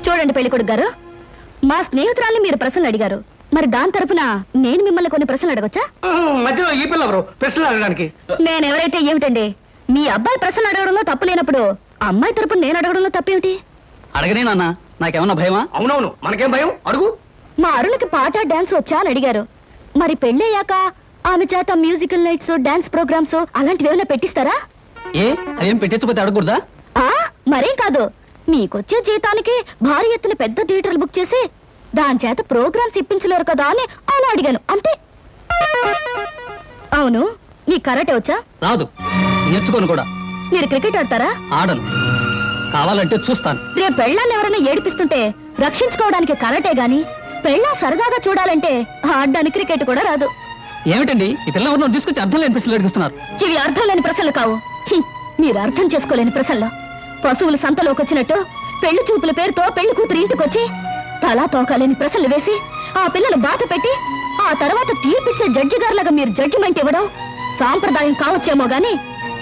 చూడండి పెళ్ళికొడుకు గారు, మా స్నేహితురాల్ని మీరు ప్రశ్నలు అడిగారు, మరి దాని తరపున నేను మిమ్మల్ని కొన్ని ప్రశ్నలు అడగొచ్చా? మధ్యలో ఈ పిల్ల ఎవరు ప్రశ్నలు అడగడానికి? నేనెవరైతే ఏమిటండి, మీ అబ్బాయి ప్రశ్నలు అడగడంలో తప్పు లేనప్పుడు అమ్మాయి తరపున నేను అడగడంలో తప్పేమిటి? అడగనే నాన్న, నాకేమన్నా భయమా? అవునవును, మనకేం భయం, అడుగు. మా అరుణకి పాట డాన్స్ వచ్చా అని అడిగారు, మరి పెళ్ళయ్యాక ఆమె చేత మ్యూజికల్ నైట్స్, డాన్స్ ప్రోగ్రామ్స్ అలాంటివి ఏమైనా పెట్టిస్తారా? ఏ అదేం పెట్టించకపోతే అడగకూడదా? మరేం కాదు, మీకొచ్చే జీతానికి భారీ ఎత్తున పెద్ద థియేటర్లు బుక్ చేసి దాని చేత ప్రోగ్రామ్స్ ఇప్పించలేరు కదా అని అలా అడిగాను అంతే. అవును, నీ కరాటే వచ్చా? రాదు, నేర్చుకోను కూడా. మీరు క్రికెట్ ఆడతారా? ఆడను, కావాలంటే చూస్తాను. రేపు పెళ్ళాన్ని ఎవరైనా ఏడిపిస్తుంటే రక్షించుకోవడానికి కరాటే గాని, పెళ్ళా సరదాగా చూడాలంటే ఆడడానికి క్రికెట్ కూడా రాదు. ఏమిటండి ఈ పిల్ల ఎవరినో తీసుకొచ్చి అర్థం లేని ప్రశ్నలు అడిగిస్తున్నారు? ఇవి అర్థం లేని ప్రశ్నలు కావు, మీరు అర్థం చేసుకోలేని ప్రశ్నలు. పశువులు సంతలోకి వచ్చినట్టు పెళ్లి చూపుల పేరుతో పెళ్లి కూతురు ఇంటికొచ్చి తలా తోకాలేని ప్రశ్నలు వేసి ఆ పిల్లలు బాధ పెట్టి ఆ తర్వాత తీర్పిచ్చే జడ్జి గారులాగా మీరు జడ్జిమెంట్ ఇవ్వడం సాంప్రదాయం కావచ్చేమో గాని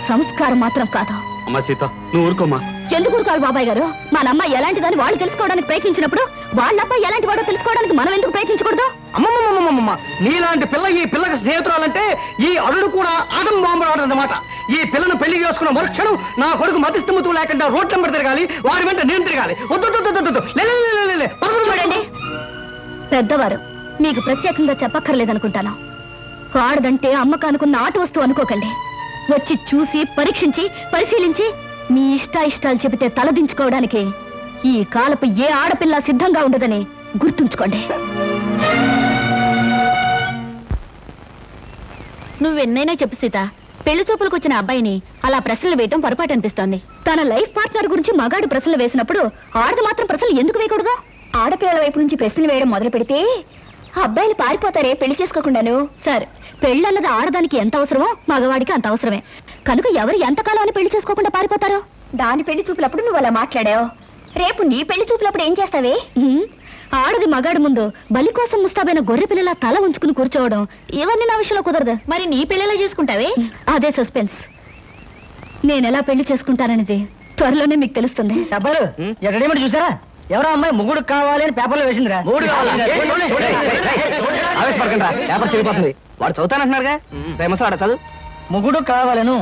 సంస్కారం మాత్రం కాదు. అమ్మా సీత, నువ్వు ఊరుకోమ్మా. ఎందుకు ఊరుకోవాలి బాబాయ్ గారు? మన అమ్మాయి ఎలాంటిదని వాళ్ళు తెలుసుకోవడానికి ప్రయత్నించినప్పుడు వాళ్ళ అబ్బాయి ఎలాంటి వాడో తెలుసుకోవడానికి మనం ఎందుకు ప్రయత్నించకూడదు? అమ్మమ్మమ్మమ్మమ్మ, నీలాంటి పిల్ల ఈ పిల్లకి స్నేహితురాలంటే ఈ అడుగు కూడా ఆటం బాంబు ఆడదన్నమాట. ఈ పిల్లను పెళ్లి చేసుకున్న మరుక్షణం నా కొడుకు మతిస్థిమతు లేకుండా రోడ్ నెంబర్ తిరగాలి, వాడి వెంట నేను తిరగాలి. చూడండి పెద్దవారు, మీకు ప్రత్యేకంగా చెప్పక్కర్లేదనుకుంటాను. ఆడదంటే అమ్మకానుకున్న ఆట వస్తువు అనుకోకండి. వచ్చి చూసి పరీక్షించి పరిశీలించి మీ ఇష్టాయిష్టాలు చెబితే తలదించుకోవడానికి ఈ కాలపు ఏ ఆడపిల్ల సిద్ధంగా ఉండదని గుర్తుంచుకోండి. నువ్వెన్నైనా చెప్పు సీత, పెళ్లి చూపులకు వచ్చిన అబ్బాయిని అలా ప్రశ్నలు వేయటం పొరపాటు అనిపిస్తోంది. తన లైఫ్ పార్ట్నర్ గురించి మగాడు ప్రశ్నలు వేసినప్పుడు ఆడది మాత్రం ప్రశ్నలు ఎందుకు వేయకూడదు? ఆడపిల్లల వైపు నుంచి ప్రశ్నలు వేయడం మొదలు పెడితే అబ్బాయిలు పారిపోతారే పెళ్లి చేసుకోకుండాను. సరే, పెళ్ళన్నది ఆడదానికి ఎంత అవసరమో మగవాడికి అంత అవసరమే. కనుక ఎవరు ఎంతకాలం అని పెళ్లి చేసుకోకుండా పారిపోతారో? దాని పెళ్లి చూపులప్పుడు నువ్వు అలా మాట్లాడావు, రేపు నీ పెళ్లి చూపులప్పుడు ఏం చేస్తావే? ఆడది మగాడు ముందు బలి కోసం ముస్తాబైన గొర్రె పిల్లల తల ఉంచుకుని కూర్చోవడం ఇవన్నీ నా విషయంలో కుదరదు. మరి నీ పెళ్లిలా చేసుకుంటావే? అదే సస్పెన్స్. నేనెలా పెళ్లి చేసుకుంటాననేది త్వరలోనే మీకు తెలుస్తుంది. డబ్బులు ఎక్కడేమిటి చూసారా? ఎవరో అమ్మాయి మొగుడు కావాలి అని పేపర్లో వేసిందిరా. ఆవేశపడకండి, పేపర్ చెడిపోతుంది. వాడు చదువుతానంటున్నారుగా, ఫేమస్ వాడ చదువు. మొగుడు కావాలను,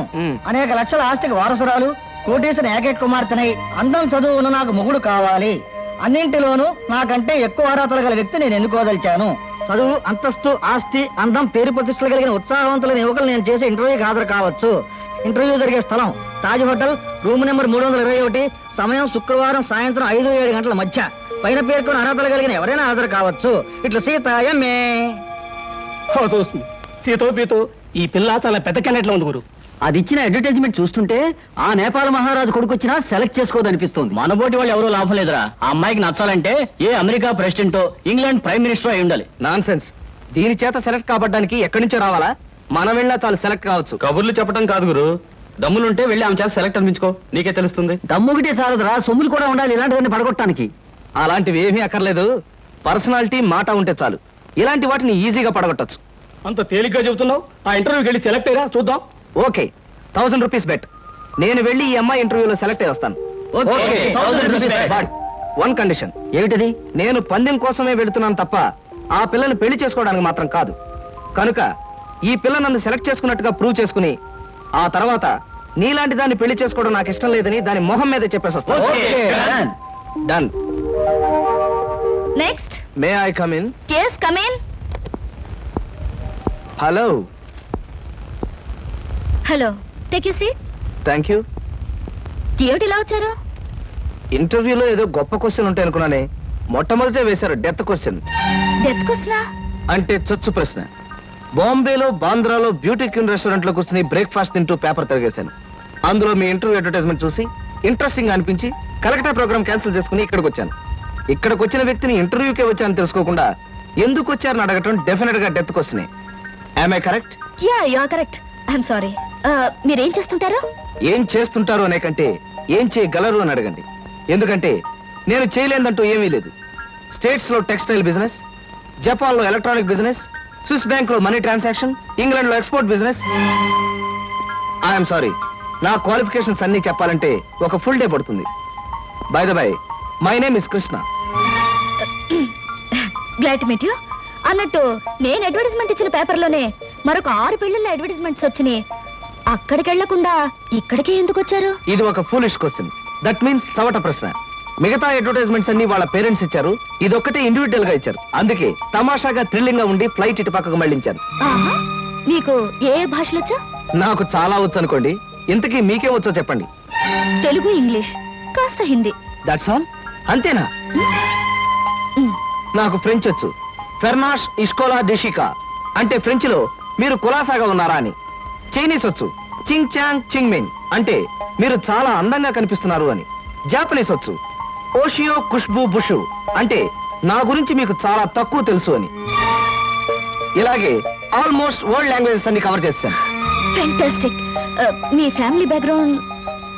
అనేక లక్షల ఆస్తికి వారసురాలు, కోటేశ్వర ఏకైక కుమార్తెనై అందం చదువును నాకు మొగుడు కావాలి. అన్నింటిలోనూ నాకంటే ఎక్కువ అర్హతలు గల వ్యక్తి నేను ఎన్నుకోదలిచాను. చదువు, అంతస్తు, ఆస్తి, అందం, పేరు ప్రతిష్టలు కలిగిన ఉత్సాహవంతులైన యువకులు నేను చేసే ఇంటర్వ్యూకి హాజరు కావచ్చు. ఇంటర్వ్యూ జరిగే స్థలం తాజ్ హోటల్, రూమ్ నెంబర్ 321, సమయం శుక్రవారం సాయంత్రం 5-7 గంటల మధ్య. పైన పేర్కొన్న అర్హతలు కలిగిన ఎవరైనా హాజరు కావచ్చు. ఇట్లా సీత ఎంఏ. సీతో పీతో ఈ పిల్ల చాలా పెద్ద కెనెట్లో ఉంది గురు. అది ఇచ్చిన అడ్వర్టైజ్మెంట్ చూస్తుంటే ఆ నేపాల్ మహారాజు కొడుకొచ్చినా సెలెక్ట్ చేసుకోదనిపిస్తుంది. మనబోటి వాళ్ళు ఎవరూ లాభం లేదురా. ఆ అమ్మాయికి నచ్చాలంటే ఏ అమెరికా ప్రెసిడెంటో ఇంగ్లాండ్ ప్రైమ్ మినిస్టర్ అయి ఉండాలి. Non sense. దీని చేత సెలెక్ట్ కాబడ్డానికి ఎక్కడి నుంచో రావాలా? మనం వెళ్ళినా చాలు సెలెక్ట్ కావచ్చు. కబుర్లు చెప్పడం కాదు గురు, దమ్ములుంటే వెళ్ళి ఆమె చేత సెలెక్ట్ అనిపించుకో, నీకే తెలుస్తుంది. దమ్ముగిటే చాలదురా, సొమ్ములు కూడా ఉండాలి ఇలాంటివన్నీ పడగొట్టడానికి. అలాంటివి ఏమీ అక్కర్లేదు, పర్సనాలిటీ మాట ఉంటే చాలు. ఇలాంటి వాటిని ఈజీగా పడగొట్టచ్చు. అంత తేలిగ్గా చెబుతున్నావు. ఆ ఇంటర్వ్యూకి వెళ్ళి సెలెక్ట్ అయ్యరా చూద్దాం. Okay, 1000 rupees bet. నేను వెళ్ళి ఈ అమ్మాయి ఇంటర్వ్యూలో సెలెక్ట్ అయ్యి వస్తాను. Okay, 1000 rupees bet. But one condition. ఏమిటది? నేను పందెం కోసమే వెళుతున్నాను తప్ప ఆ పిల్లని పెళ్లి చేసుకోవడానికి మాత్రం కాదు. కనుక ఈ పిల్ల నన్ను సెలెక్ట్ చేసుకున్నట్టుగా ప్రూవ్ చేసుకుని ఆ తర్వాత నీలాంటి దాన్ని పెళ్లి చేసుకోవడం నాకు ఇష్టం లేదని దాని మొహం మీద చెప్పేసి వస్తాను. Done. Next. May I come in? yes, come in. Hello. Hello, take you seat. Thank you. ఏమిటి ఇలా వచ్చారు? ఇంటర్వ్యూలో ఏదో గొప్ప క్వశ్చన్ ఉంటాయి అనుకున్నానే, మొట్టమొదటే వేశారు డెత్ క్వశ్చన్. డెత్ క్వశ్చనా? అంటే చచ్చు ప్రశ్న. బాంబేలో బాంద్రాలో బ్యూటీ క్వీన్ రెస్టారెంట్ లో కూర్చుని బ్రేక్ఫాస్ట్ తింటూ పేపర్ తిరిగేశాను. అందులో మీ ఇంటర్వ్యూ అడ్వర్టైజ్మెంట్ చూసి ఇంట్రెస్టింగ్ అనిపించి కలెక్టర్ ప్రోగ్రామ్ క్యాన్సిల్ చేసుకుని ఇక్కడికి వచ్చాను. ఇక్కడికి వచ్చిన వ్యక్తిని ఇంటర్వ్యూకే వచ్చాను తెలుసుకోకుండా ఎందుకు వచ్చారని అడగటం డెఫినెట్ గా డెత్ క్వశ్చనే. Am I correct? Yeah, you are correct. I'm sorry. మీరేం చేస్తుంటారు? ఏం చేస్తుంటారు అనే కంటే ఏం చేయగలరు అని అడగండి. ఎందుకంటే నేను చేయలేదంటూ ఏమీ లేదు. స్టేట్స్ లో టెక్స్టైల్ బిజినెస్, జపాన్ లో ఎలక్ట్రానిక్ బిజినెస్, స్విస్ బ్యాంక్ లో మనీ ట్రాన్సాక్షన్, ఇంగ్లాండ్ లో ఎక్స్పోర్ట్ బిజినెస్, ఐఎమ్ సారీ, నా క్వాలిఫికేషన్స్ అన్ని చెప్పాలంటే ఒక ఫుల్ డే పడుతుంది. By the by, my name is Krishna. Glad to meet you. అన్నట్టు నేను అడ్వర్టైజ్మెంట్ ఇచ్చిన పేపర్లోనే మరొక 6 పెళ్లిళ్ళ అడ్వర్టైజ్మెంట్స్ వచ్చినాయి. అక్కడికి వెళ్లకుండా ఇక్కడికి ఎందుకు వచ్చారు? ఇది ఒక ఫూలిష్ క్వశ్చన్. దట్ మీన్స్ చవట ప్రశ్న. మిగతా అడ్వర్టైజ్మెంట్స్ అన్ని వాళ్ళ పేరెంట్స్ ఇచ్చారు, ఇదొక్కటే ఇండివిజువల్ గా ఇచ్చారు. అందుకే తమాషాగా థ్రిల్లింగ్ గా ఉండి ఫ్లైట్ ఇటు పక్కకు మళ్ళించారు. ఆహా, మీకు ఏ భాషలు వచ్చా? నాకు చాలా వచ్చు అనుకోండి. ఇంతకీ మీకే వచ్చో చెప్పండి. తెలుగు, ఇంగ్లీష్, కాస్త హిందీ. That's all? అంతేనా? నాకు ఫ్రెంచ్ వచ్చు. ఫెర్నాష్ ఇస్కోలా డెషికా అంటే ఫ్రెంచ్ లో మీరు కులాసాగా ఉన్నారా అని. చైనీస్ వచ్చు. చింగ్ చాంగ్ చింగ్ మిన్ అంటే మీరు చాలా అందంగా కనిపిస్తున్నారు అని. జాపనీస్ వచ్చు. ఓషియో ఖుష్బూ బుషు అంటే నా గురించి మీకు చాలా తక్కువ తెలుసు అని. ఇలాగే ఆల్మోస్ట్ వరల్డ్ లాంగ్వేజెస్ అన్ని కవర్ చేశాను. ఫెంటాస్టిక్. మీ ఫ్యామిలీ బ్యాక్గ్రౌండ్?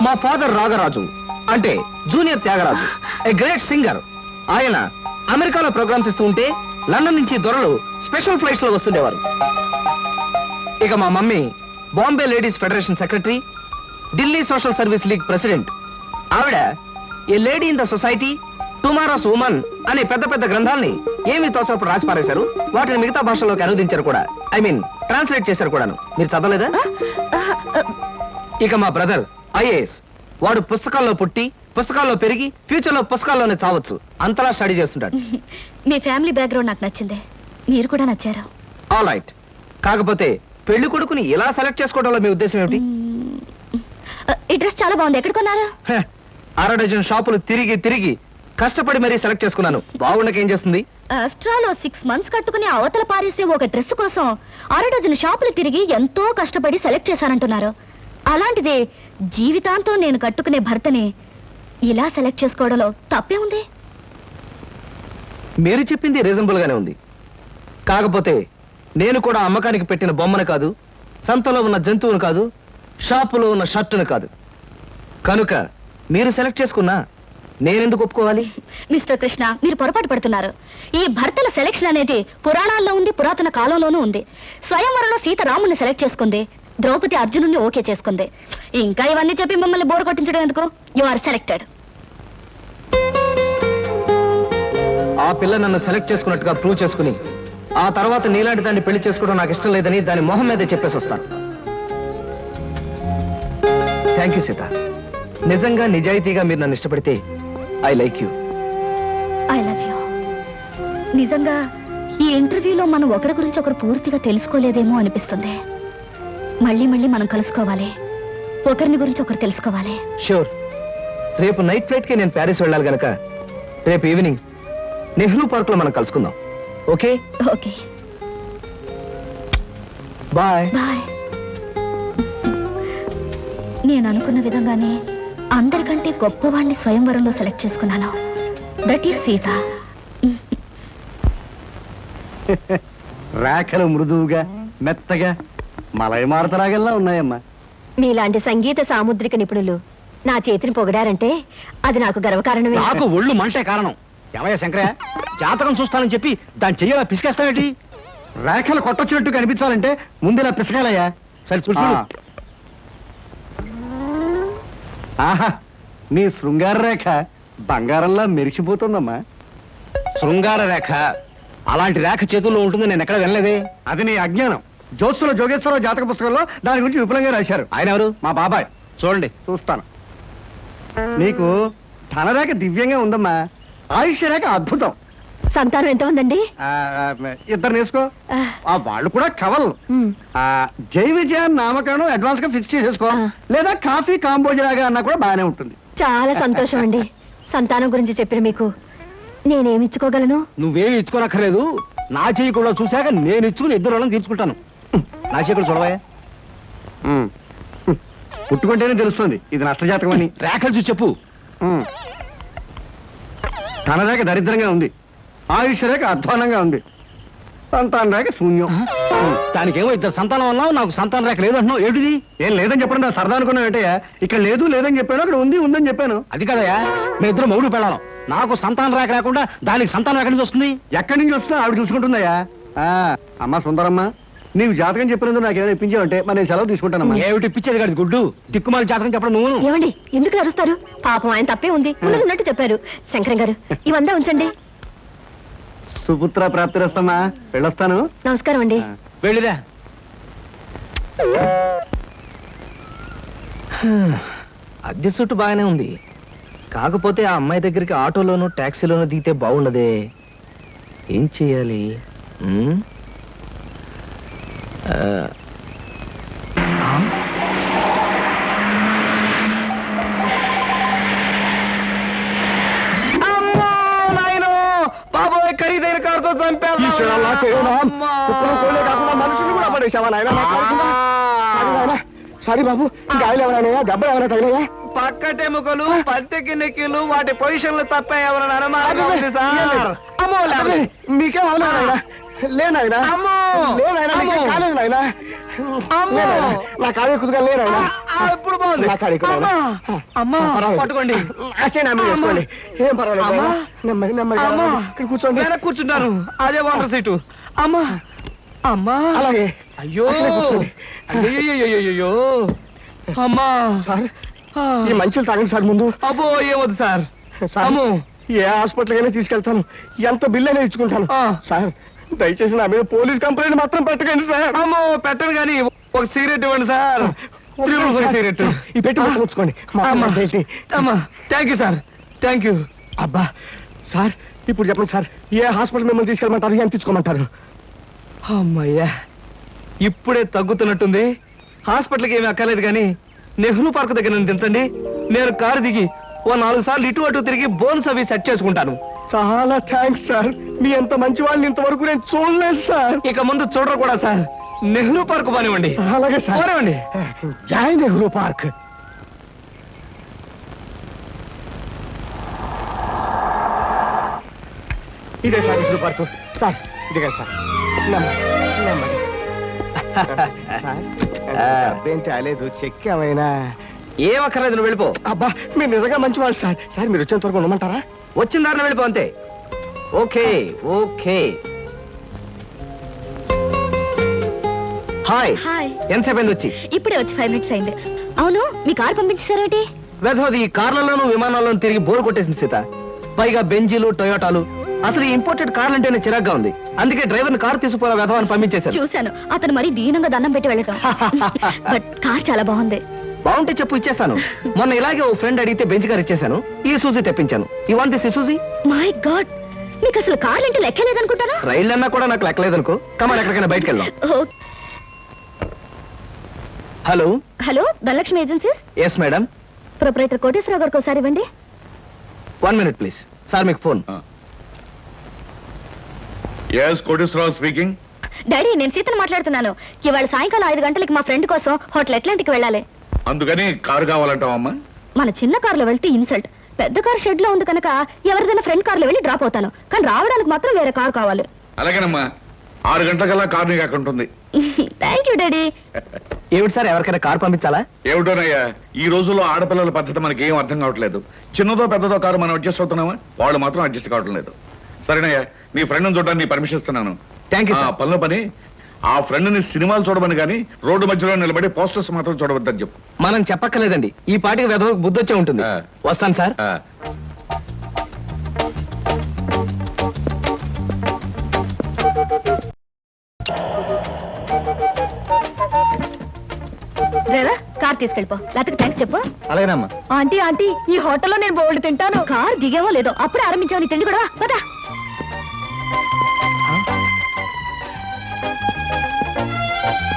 మా ఫాదర్ రాగరాజు అంటే junior Thyagaraju, a great singer. ఆయన అమెరికాలో ప్రోగ్రామ్స్ ఇస్తూ ఉంటే లండన్ నుంచి దొరలు స్పెషల్ ఫ్లైట్స్ లో వస్తుండేవారు. ఇక మా mummy Bombay ladies federation secretary, Delhi social service league president. ఆవిడ a lady in the society, tomorrow's woman అనే పెద్ద పెద్ద గ్రంథాల్ని ఏమి తోచప్పుడు రాసి పారేశారు. వాటిని మిగతా భాషల్లోకి అనువదించారు కూడా. ఐ మీన్ ట్రాన్స్లేట్ చేశారు కూడాను. మీరు చదవలేదా? ఇక మా బ్రదర్ ఐఏఎస్. వాడు పుస్తకాల్లో పుట్టి పుస్తకాల్లో పెరిగి ఫ్యూచర్ లో పుస్తకాల్లోనే చావచ్చు. అంతలా స్టడీ చేస్తుంటాడు. మీ ఫ్యామిలీ బ్యాక్గ్రౌండ్ నాకు నచ్చింది. మీరు కూడా నచ్చారు. All right. కాకపోతే పెళ్లి కొడుకుని ఇలా సెలెక్ట్ చేసుకోవడంలో మీ ఉద్దేశం ఏమిటి? ఈ డ్రెస్ చాలా బాగుంది. ఎక్కడ కొన్నారా? 6 డజన్ షాపులు తిరిగి తిరిగి కష్టపడి మరీ సెలెక్ట్ చేసుకున్నాను. బాగుండకేం చేస్తుంది? ఆఫ్టర్ ఆల్ 6 months కట్టుకుని అవతల పారేసే ఒక డ్రెస్ కోసం 6 డజన్ షాపులు తిరిగి ఎంతో కష్టపడి సెలెక్ట్ చేశానంటున్నారు. అలాంటిది జీవితాంతం నేను కట్టుకునే భర్తని ఇలా సెలెక్ట్ చేసుకోవడంలో తప్పే ఉంది. మీరు చెప్పింది రీజనబుల్ గానే ఉంది. కాకపోతే నేను కూడా అమ్మకానికి పెట్టిన బొమ్మను కాదు, సంతలో ఉన్న జంతువును కాదు, షాపులో ఉన్న షర్టును కాదు. కనుక మీరు సెలెక్ట్ చేసుకున్నా నేనెందుకు ఒప్పుకోవాలి? మిస్టర్ కృష్ణ, మీరు పొరపాటు పడుతున్నారు. ఈ భర్తల సెలెక్షన్ అనేది పురాణాల్లో ఉంది, పురాతన కాలంలోనూ ఉంది. స్వయంవరంలో సీత రాముని సెలెక్ట్ చేసుకుంది, ద్రౌపది అర్జునుడిని ఓకే చేసుకుంది. ఇంకా ఇవన్నీ చెప్పి మిమ్మల్ని బోర్ కొట్టించడం ఎందుకు? You are selected. ఆ పిల్ల నన్ను సెలెక్ట్ చేసుకున్నట్టుగా ప్రూవ్ చేసుకుని ఆ తర్వాత నీలాంటి దాన్ని పెళ్లి చేసుకోవడం నాకు ఇష్టం లేదని దాని మొహం మీదే చెప్పేసి వస్తాను. Thank you Sita. నిజంగా నిజాయితీగా మీరు నన్ను ఇష్టపడితే I like you. I love you. నిజంగా ఈ ఇంటర్వ్యూలో మనం ఒకరి గురించి ఒకరు పూర్తిగా తెలుసుకోలేదేమో అనిపిస్తుంది. మళ్ళీ మళ్ళీ మనం కలుసుకోవాలి, ఒకరిని గురించి ఒకరు తెలుసుకోవాలి. షూర్. రేపు నైట్ ఫ్లైట్ కి నేను ప్యారిస్ వెళ్ళాలి గనక రేపు ఈవినింగ్ నెహ్రూ పార్క్ లో మనం కలుసుకుందాం. ఓకే? ఓకే. బాయ్. బాయ్. నేను అనుకున్న విధంగానే అందరికంటే గొప్పవాణ్ణి స్వయంవరంలో సెలెక్ట్ చేసుకున్నాను. That is Sita. రేఖలు మృదువుగా మెత్తగా మలయమారుతరాగల్లా ఉన్నాయమ్మా. మీలాంటి సంగీత సాముద్రిక నిపుణులు నా చేతిని పొగిడారంటే అది నాకు గర్వకారణమే. నాకు ఒళ్ళు మంటే కారణం. ఏమయ్య శంకరయ్య, జాతకం చూస్తానని చెప్పి దాని చెయ్యాల పిసికేస్తావేటి? రేఖలు కొట్టొచ్చినట్టు కనిపించాలంటే ముందులా పిసకాలయ్యా. సరే చూడు. ఆహా, నీ శృంగార రేఖ బంగారంలా మెరిసిపోతుందమ్మా. శృంగార రేఖ అలాంటి రేఖ చేతుల్లో ఉంటుందని నేను ఎక్కడ వినలేదే. అది నీ అజ్ఞానం. జ్యోత్సుల జోగేశ్వరరావు జాతక పుస్తకంలో దాని గురించి విపులంగా రాశారు. ఆయన ఎవరు? మా బాబాయ్. చూడండి. చూస్తాను. నీకు ధనరేఖ దివ్యంగా ఉందమ్మా. ఆయుష్య రేఖ అద్భుతం. సంతానం ఎంత ఉందండి? 2 నేసుకో. వాళ్ళు కూడా కవల్. జై విజయాన్ నామకరణం అడ్వాన్స్ గా ఫిక్స్ చేసేసుకో. లేదా కాఫీ కాంబోజలాగా అన్నా కూడా బాగానే ఉంటుంది. చాలా సంతోషం అండి. సంతానం గురించి చెప్పిన మీకు నేనేమి ఇచ్చుకోగలను? నువ్వేమి ఇచ్చుకోనక్కర్లేదు. నా చెయ్యి కూడా చూశాక నేను ఇచ్చుకుని 2 రోజులను తీర్చుకుంటాను. నా చెయ్యి కూడా చూడవా. పుట్టుకుంటేనే తెలుస్తుంది ఇది నష్టజాతకం అని. రేఖలు చూసి చెప్పు. ధనరేఖ దరిద్రంగా ఉంది. ఆయుష్ రేఖ అధ్వానంగా ఉంది. సంతాన రేఖ శూన్యం. దానికేమో 2 సంతానం అన్నావు, నాకు సంతాన రేఖ లేదంటున్నావు. ఏమిటిది? ఏం లేదని చెప్పడం నా సరదా అనుకున్నావు ఏంటయ్యా? ఇక్కడ లేదు లేదని చెప్పాను, అక్కడ ఉంది ఉందని చెప్పాను. అది కదయ్యా, మీ ఇద్దరు మౌడు పెళ్ళాను. నాకు సంతాన రేఖ లేకుండా దానికి సంతానం ఎక్కడి నుంచి వస్తుంది? ఎక్కడి నుంచి వస్తుందో ఆవిడ చూసుకుంటుందయ్యా. అమ్మా సుందరమ్మ, నీవు జాతకం చెప్పినందుకు నాకు ఏదైనా ఇప్పించావంటే మరి నేను సెలవు తీసుకుంటానమ్మా. ఏమిటి ఇప్పించేది కాదు గుడ్డు, దిక్కుమాల జాతకం చెప్పడం నువ్వు. ఏమండి ఎందుకు అరుస్తారు? పాపం ఆయన తప్పే ఉంది, ఉన్నట్టు చెప్పారు. శంకరం గారు ఇవంతా ఉంచండి. సుపుత్ర ప్రాప్తిరస్తమ్మా, వెళ్ళొస్తాను. నమస్కారం అండి. వెళ్ళిరా. అద్దె చుట్టూ బాగానే ఉంది, కాకపోతే ఆ అమ్మాయి దగ్గరికి ఆటోలోను ట్యాక్సీలోను దిగితే బాగుండదే. ఏం చెయ్యాలి? బాబోయ్, ఖరీదైన కారుతో చంపాను. మనుషులు కూడా పడేసావా నాయన? సారీ బాబు, గాయలు ఎవరైనా దెబ్బ ఎవరైనా తగిలాయా? పక్కటెముకలు, పత్తికి నెక్కిలు, వాటి పొజిషన్లు తప్ప ఎవరైనా అనుమానం ఉంది సార్. అమ్మో, మీకేం అవలేదా? లేనాయనా, కాలేదు నాయన. నా కాడే కుదుగా లేనాయనా. ఇప్పుడు బాగుంది. నా కాడే అమ్మా, పట్టుకోండి. చేసుకోండి, ఏం పర్వాలేదు. నెమ్మది నెమ్మది ఇక్కడ కూర్చోండి. నేను కూర్చుంటాను, అదే వాటర్ సీటు. అమ్మా అమ్మా, అలాగే. అయ్యో అయ్యో అమ్మా. సార్, ఈ మంచులు తాగండి సార్ ముందు. అబ్బో, ఏమొద్దు సార్. అమ్మో, ఏ హాస్పిటల్కైనా తీసుకెళ్తాను, ఎంత బిల్ అయినా ఇచ్చుకుంటాను. సార్, దయచేసి నా మీద పోలీస్ కంప్లైంట్ మాత్రం పెట్టకండి సార్. అమ్మో, పెట్టను కానీ ఒక సిగరెట్ ఇవ్వండి సార్. సిగరెట్ ఈ పెట్టి ఉంచుకోండి. అమ్మా, thank you sir, thank you. అబ్బా సార్, ఇప్పుడు చెప్పండి సార్, ఏ హాస్పిటల్ మిమ్మల్ని తీసుకెళ్ళమంటారు, ఎంత తీసుకోమంటారు? అమ్మయ్యా, ఇప్పుడే తగ్గుతున్నట్టుంది. హాస్పిటల్కి ఏమీ అక్కర్లేదు కానీ నెహ్రూ పార్క్ దగ్గర నన్ను దించండి. నేను కారు దిగి ఓ 4 సార్లు ఇటు అటు తిరిగి బోన్స్ అవి సెట్ చేసుకుంటాను. చాలా థ్యాంక్స్ సార్, మీ ఎంత మంచి వాళ్ళని ఇంతవరకు నేను చూడలేదు సార్. ఇక ముందు చూడరు కూడా సార్. నెహ్రూ పార్క్ పోనివ్వండి. అలాగే సార్, పోనివ్వండి. జై నెహ్రూ పార్క్. ఇదే సార్ నెహ్రూ పార్క్. సార్ ఇదిగా సార్, నెమ్మది. అబ్బేం తేలేదు, చెక్ ఏమైనా? ఏం అక్కర్లేదు, నువ్వు వెళ్ళిపో. అబ్బా, మీరు నిజంగా మంచివాళ్ళు సార్. సార్, మీరు వచ్చేంత వరకు ఉండమంటారా? వచ్చిన దారిలో వెళ్ళిపో అంతే. Okay okay. హాయ్. హాయ్. ఎంతసేపు అయింది వచ్చి? ఇప్పుడే వచ్చి 5 minutes అయింది. అవును, మీ కారు పంపించారేటి? వెధవది ఈ కార్లలోనూ విమానాల్లోనూ తిరిగి బోరు కొట్టేసింది సీత. పైగా బెంజీలు, టొయోటాలు. అసలు ఈ ఇంపోర్టెడ్ కార్లు అంటేనే చిరాగ్గా ఉంది. అందుకే డ్రైవర్ని కారు తీసుకుపోరా వెధవ అని పంపించేశారు. చూశాను, అతను మరీ దీనంగా దండం పెట్టి వెళ్ళటం. బట్ కార్ చాలా బాగుంది. బాగుంటే చెప్పు, ఇచ్చేస్తాను. మొన్న ఇలాగే ఓ ఫ్రెండ్ అడిగితే బెంచ్ కార్ ఇచ్చేసాను. ఈ సూజీ తెప్పించాను. ఈ వాంట్ దిస్ సూజీ? మై గాడ్, మీకు అసలు కార్లు అంటే లెక్కలేదనుకుంటారా? రైళ్ళు అన్నా కూడా నాకు లెక్కలేదనుకో. కమాన్, ఎక్కడికైనా బయటకు వెళ్దాం. Hello hello, Dhanalakshmi agencies. Yes madam. Proprietor Koteswararao గారికి ఒకసారి ఇవ్వండి. 1 minute ప్లీజ్. సార్ మీకు phone. yes Koteswararao speaking. Daddy, నేను సీతను మాట్లాడుతున్నాను. ఇవాళ సాయంకాలం 5 గంటలకి మా ఫ్రెండ్ కోసం హోటల్ అట్లాంటికి వెళ్ళాలి. అందుకని కారు కావాలంటావమ్మా? మన చిన్న కారులో వెళ్తే ఇన్సల్ట్. పెద్ద కార్ షెడ్ లో ఉంది కనుక ఎవరిదైనా ఫ్రెండ్ కార్లో వెళ్ళి డ్రాప్ అవుతాను. కానీ రావడానికి మాత్రం వేరే కారు కావాలి. అలాగేనమ్మా, 6 గంటలకల్లా కారు నీకు అక్కడ ఉంటుంది. Thank you daddy. ఏమిటి సార్, ఎవరికైనా కారు పంపించాలా? ఏమిటోనయ్యా, ఈ రోజుల్లో ఆడపిల్లల పద్ధతి మనకి ఏం అర్థం కావట్లేదు. చిన్నదో పెద్దదో కారు మనం అడ్జస్ట్ అవుతున్నామా, వాళ్ళు మాత్రం అడ్జస్ట్ కావటం లేదు. సరేనయ్యా, నీ ఫ్రెండ్ని చూడడానికి నీ పర్మిషన్ ఇస్తున్నాను. Thank you sir. పనిలో పని, ఆ ఫ్రెండ్ని సినిమాలు చూడమని కానీ రోడ్డు మధ్యలో నిలబడి పోస్టర్స్ మాత్రం చూడవద్దని చెప్పు. మనం చెప్పక్కర్లేదండి, ఈ పాటికి వెధవకు బుద్ధి వచ్చే ఉంటుంది. వస్తాను సార్. Driver, car తీసుకెళ్ళిపో. లేకపోతే థ్యాంక్స్ చెప్పు. అలాగేనమ్మా. ఆంటీ ఆంటీ, ఈ హోటల్లో నేను బోల్డ్ తింటాను. కార్ దిగేవో లేదో అప్పుడే ఆరంభించావు నీ తిండి కూడా. పదా.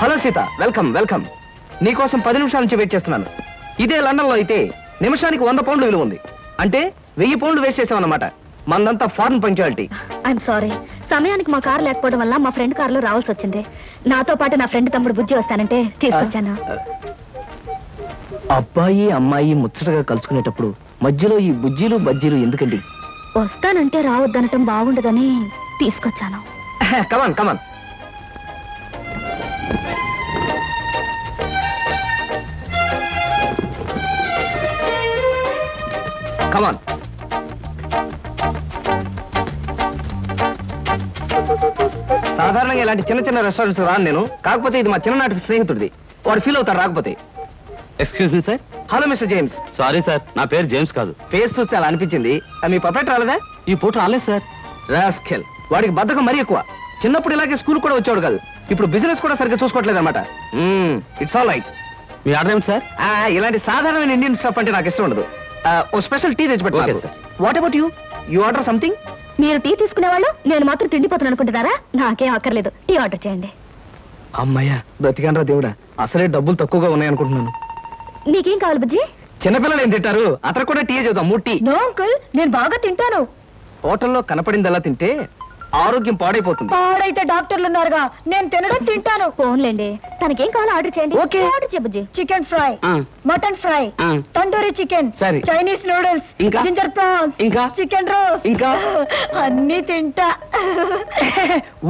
Hello Sita, welcome welcome. నీకోసం 10 నిమిషాల నుంచి వెయిట్ చేస్తున్నాను. ఇదే లండన్ లో అయితే నిమిషానికి 100 పౌండ్లు విలువ ఉంది. అంటే 1000 పౌండ్లు వేస్ట్ చేసామన్నమాట. మందంతా ఫారెన్ పంక్చువాలిటీ. ఐఎమ్ సారీ, సమయానికి మా కార్ లేకపోవడం వల్ల మా ఫ్రెండ్ కారులో రావాల్సి వచ్చింది. నాతో పాటు నా ఫ్రెండ్ తమ్ముడు బుజ్జి వస్తానంటే తీసుకొచ్చాను. అబ్బాయి అమ్మాయి ముచ్చటగా కలుసుకునేటప్పుడు మధ్యలో ఈ బుజ్జీలు బజ్జీలు ఎందుకండి? వస్తానంటే రావద్దనటం బాగుండదని తీసుకొచ్చాను. కమాన్ కమాన్. కమాన్. సాధారణంగా ఇలాంటి చిన్న చిన్న రెస్టారెంట్స్ రాను నేను, కాకపోతే ఇది మా చిన్ననాటి స్నేహితుడిది, వాడు ఫీల్ అవుతాడు రాకపోతే. Excuse me sir. Hello mister James. Sorry sir, నా పేరు జేమ్స్ కాదు. ఫేస్ చూస్తే అలా అనిపించింది. మీ పర్ఫెక్ట్ రాలేదా? ఈ పూట రాలేదు సార్. రాస్కెల్, వాడికి బద్ధకం మరీ ఎక్కువ. చిన్నప్పుడు ఇలాగే స్కూల్ కూడా వచ్చాడు కాదు, ఇప్పుడు బిజినెస్ కూడా సరిగ్గా చూసుకోవట్లేదు అనమాట. It's all right. Me order ఏమిటి సార్? ఇలాంటి సాధారణమైన ఇండియన్ స్టఫ్ అంటే నాకు ఇష్టం ఉండదు. ఓ స్పెషల్ టీ తెచ్చి Okay, పెట్టు. sir. What about you? You order something? మీరు టీ తీసుకునేవాళ్ళు, నేను మాత్రం తిండిపోతాను అనుకుంటున్నారా? నాకేం అక్కర్లేదు, టీ ఆర్డర్ చేయండి. అమ్మయ్యా, బ్రతికానరా దేవుడా, అసలే డబ్బులు తక్కువగా ఉన్నాయి అనుకుంటున్నాను. నీకేం కావాలి బుజ్జి? చిన్నపిల్లలు ఏం తింటారు, అతను కూడా టీ చేద్దాం. 3 టీ. నో అంకుల్, నేను బాగా తింటాను. హోటల్లో కనపడిందల్లా తింటే ఆరోగ్యం పాడైపోతుంది. పాడైతే డాక్టర్లు ఉన్నారుగా, నేను తినడం తింటాను. ఫోన్లేండి, తనకేం కావాలో ఆర్డర్ చేయండి. Okay. ఆర్డర్ చేయ బుజ్జి. చికెన్ ఫ్రై, మటన్ ఫ్రై, ఆ. తందూరి చికెన్, సరే. చైనీస్ నూడిల్స్, ఇంకా? జింజర్ ప్రాన్స్, ఇంకా? చికెన్ రోస్, ఇంకా? అన్ని తింటా.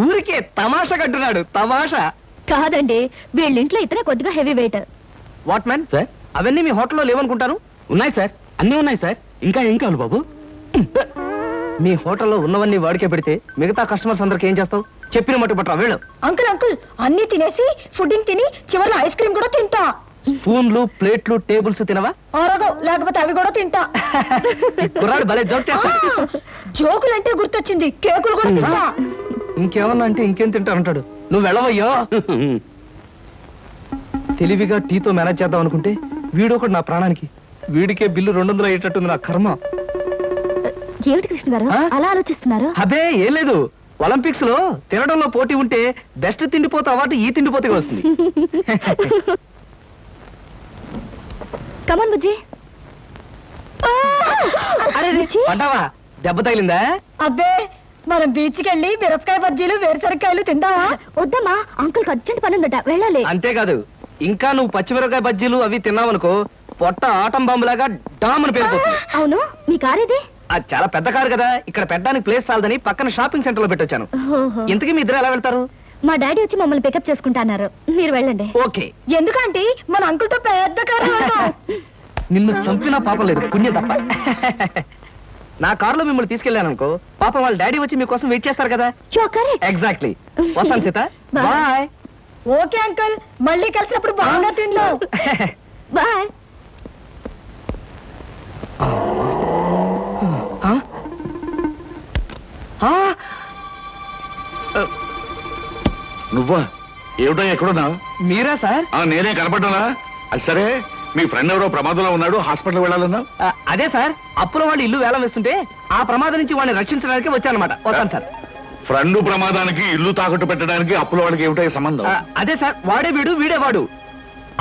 ఊరికే తమాషా కట్టున్నాడు, తమాషా. కాదండి, వీళ్ళింట్లో ఇతనే కొద్దిగా heavy weight. What man sir అవన్నీ మీ హోటల్లో లేవనుకుంటాను. ఉన్నాయి సార్, అన్నీ ఉన్నాయి సార్. ఇంకా ఏం కావాలి బాబు? మీ హోటల్లో ఉన్నవన్నీ వాడికే పెడితే మిగతా కస్టమర్స్ అందరికి ఏం చేస్తావు? చెప్పిన మట్టు పట్టరా వెళ్ళు. అంకుల్ అంకుల్, అన్ని తినేసి ఫుడ్డింగ్ తిని చివరిలో ఐస్ క్రీమ్ కూడా తింటా. స్పూన్లు, ప్లేట్లు, టేబుల్స్ తినవా? ఆరోగో, లేకపోతే అవి కూడా తింటా. కుర్రాడు భలే జోక్ చేస్తాడు. జోకులంటే గుర్తొచ్చింది, కేకులు కూడా తింటా. ఇంకేమన్నా అంటే ఇంకేం తింటానంటాడు. నువ్వు వెళ్ళవయ్యో. తెలివిగా టీతో మేనేజ్ చేద్దాం అనుకుంటే వీడొకడు నా ప్రాణానికి. వీడికే బిల్లు 200 అయ్యేటట్టుంది నా కర్మ. ఏమిటి కృష్ణ గారు ఆ? అలా ఆలోచిస్తున్నారు? అబే ఏం లేదు, ఒలింపిక్స్ లో తినడంలో పోటీ ఉంటే బెస్ట్ తిండిపోతే అవార్డు ఈ తిండిపోతే వస్తుంది. కమన్ బుజ్జి. అరే బుజ్జి? పడ్డావా? దెబ్బ తగిలిందా? అబ్బే, మనం బీచ్కి వెళ్ళి మిరపకాయ బజ్జీలు వేరుసరికాయలు తిందామా? వద్దమ్మా, అంకుల్ అర్జెంట్ పని ఉందట, వెళ్ళాలి. అంతేకాదు, ఇంకా నువ్వు పచ్చిమిరపకాయ బజ్జీలు అవి తిన్నావనుకో పొట్ట ఆటం బాంబులాగా డామని పేరుపోతుంది. అవును, మీ కార్ ఇది? అది చాలా పెద్ద కారు కదా, ఇక్కడ పెట్టడానికి ప్లేస్ చాలదని పక్కన షాపింగ్ సెంటర్ లో పెట్టొచ్చాను. ఇంతకీ మీ ఇద్దరు ఎలా వెళ్తారు? మా డాడీ వచ్చి మమ్మల్ని పికప్ చేసుకుంటున్నారు, మీరు వెళ్ళండి. ఓకే. ఎందుకంటే మన అంకుల్ తో పెద్ద కారు. నిన్ను చంపినా పాపం లేదు, పుణ్యం తప్ప. నా కారులో మిమ్మల్ని తీసుకెళ్ళాను అనుకో, పాపం వాళ్ళ డాడీ వచ్చి మీకోసం వెయిట్ చేస్తారు కదా. ఎగ్జాక్ట్లీ. వస్తాను Sita. Bye. Bye. Okay uncle, మళ్ళీ కలిసినప్పుడు బాగా తిందాం. బాయ్. నువ్వా? ఏమిటో ఎక్కడున్నావు? మీరా సార్? నేనే కనపడ్డానా? అది సరే, మీ ఫ్రెండ్ ఎవరో ప్రమాదంలో ఉన్నాడు, హాస్పిటల్ వెళ్ళాలన్నా? అదే సార్, అప్పుల వాళ్ళు ఇల్లు వేలం వేస్తుంటే ఆ ప్రమాదం నుంచి వాడిని రక్షించడానికి వచ్చానమాట. వస్తాను సార్. ఫ్రెండ్ ప్రమాదానికి ఇల్లు తాకట్టు పెట్టడానికి అప్పుల వాళ్ళకి ఏమిటో సంబంధం? అదే సార్, వాడే వీడు వీడే వాడు.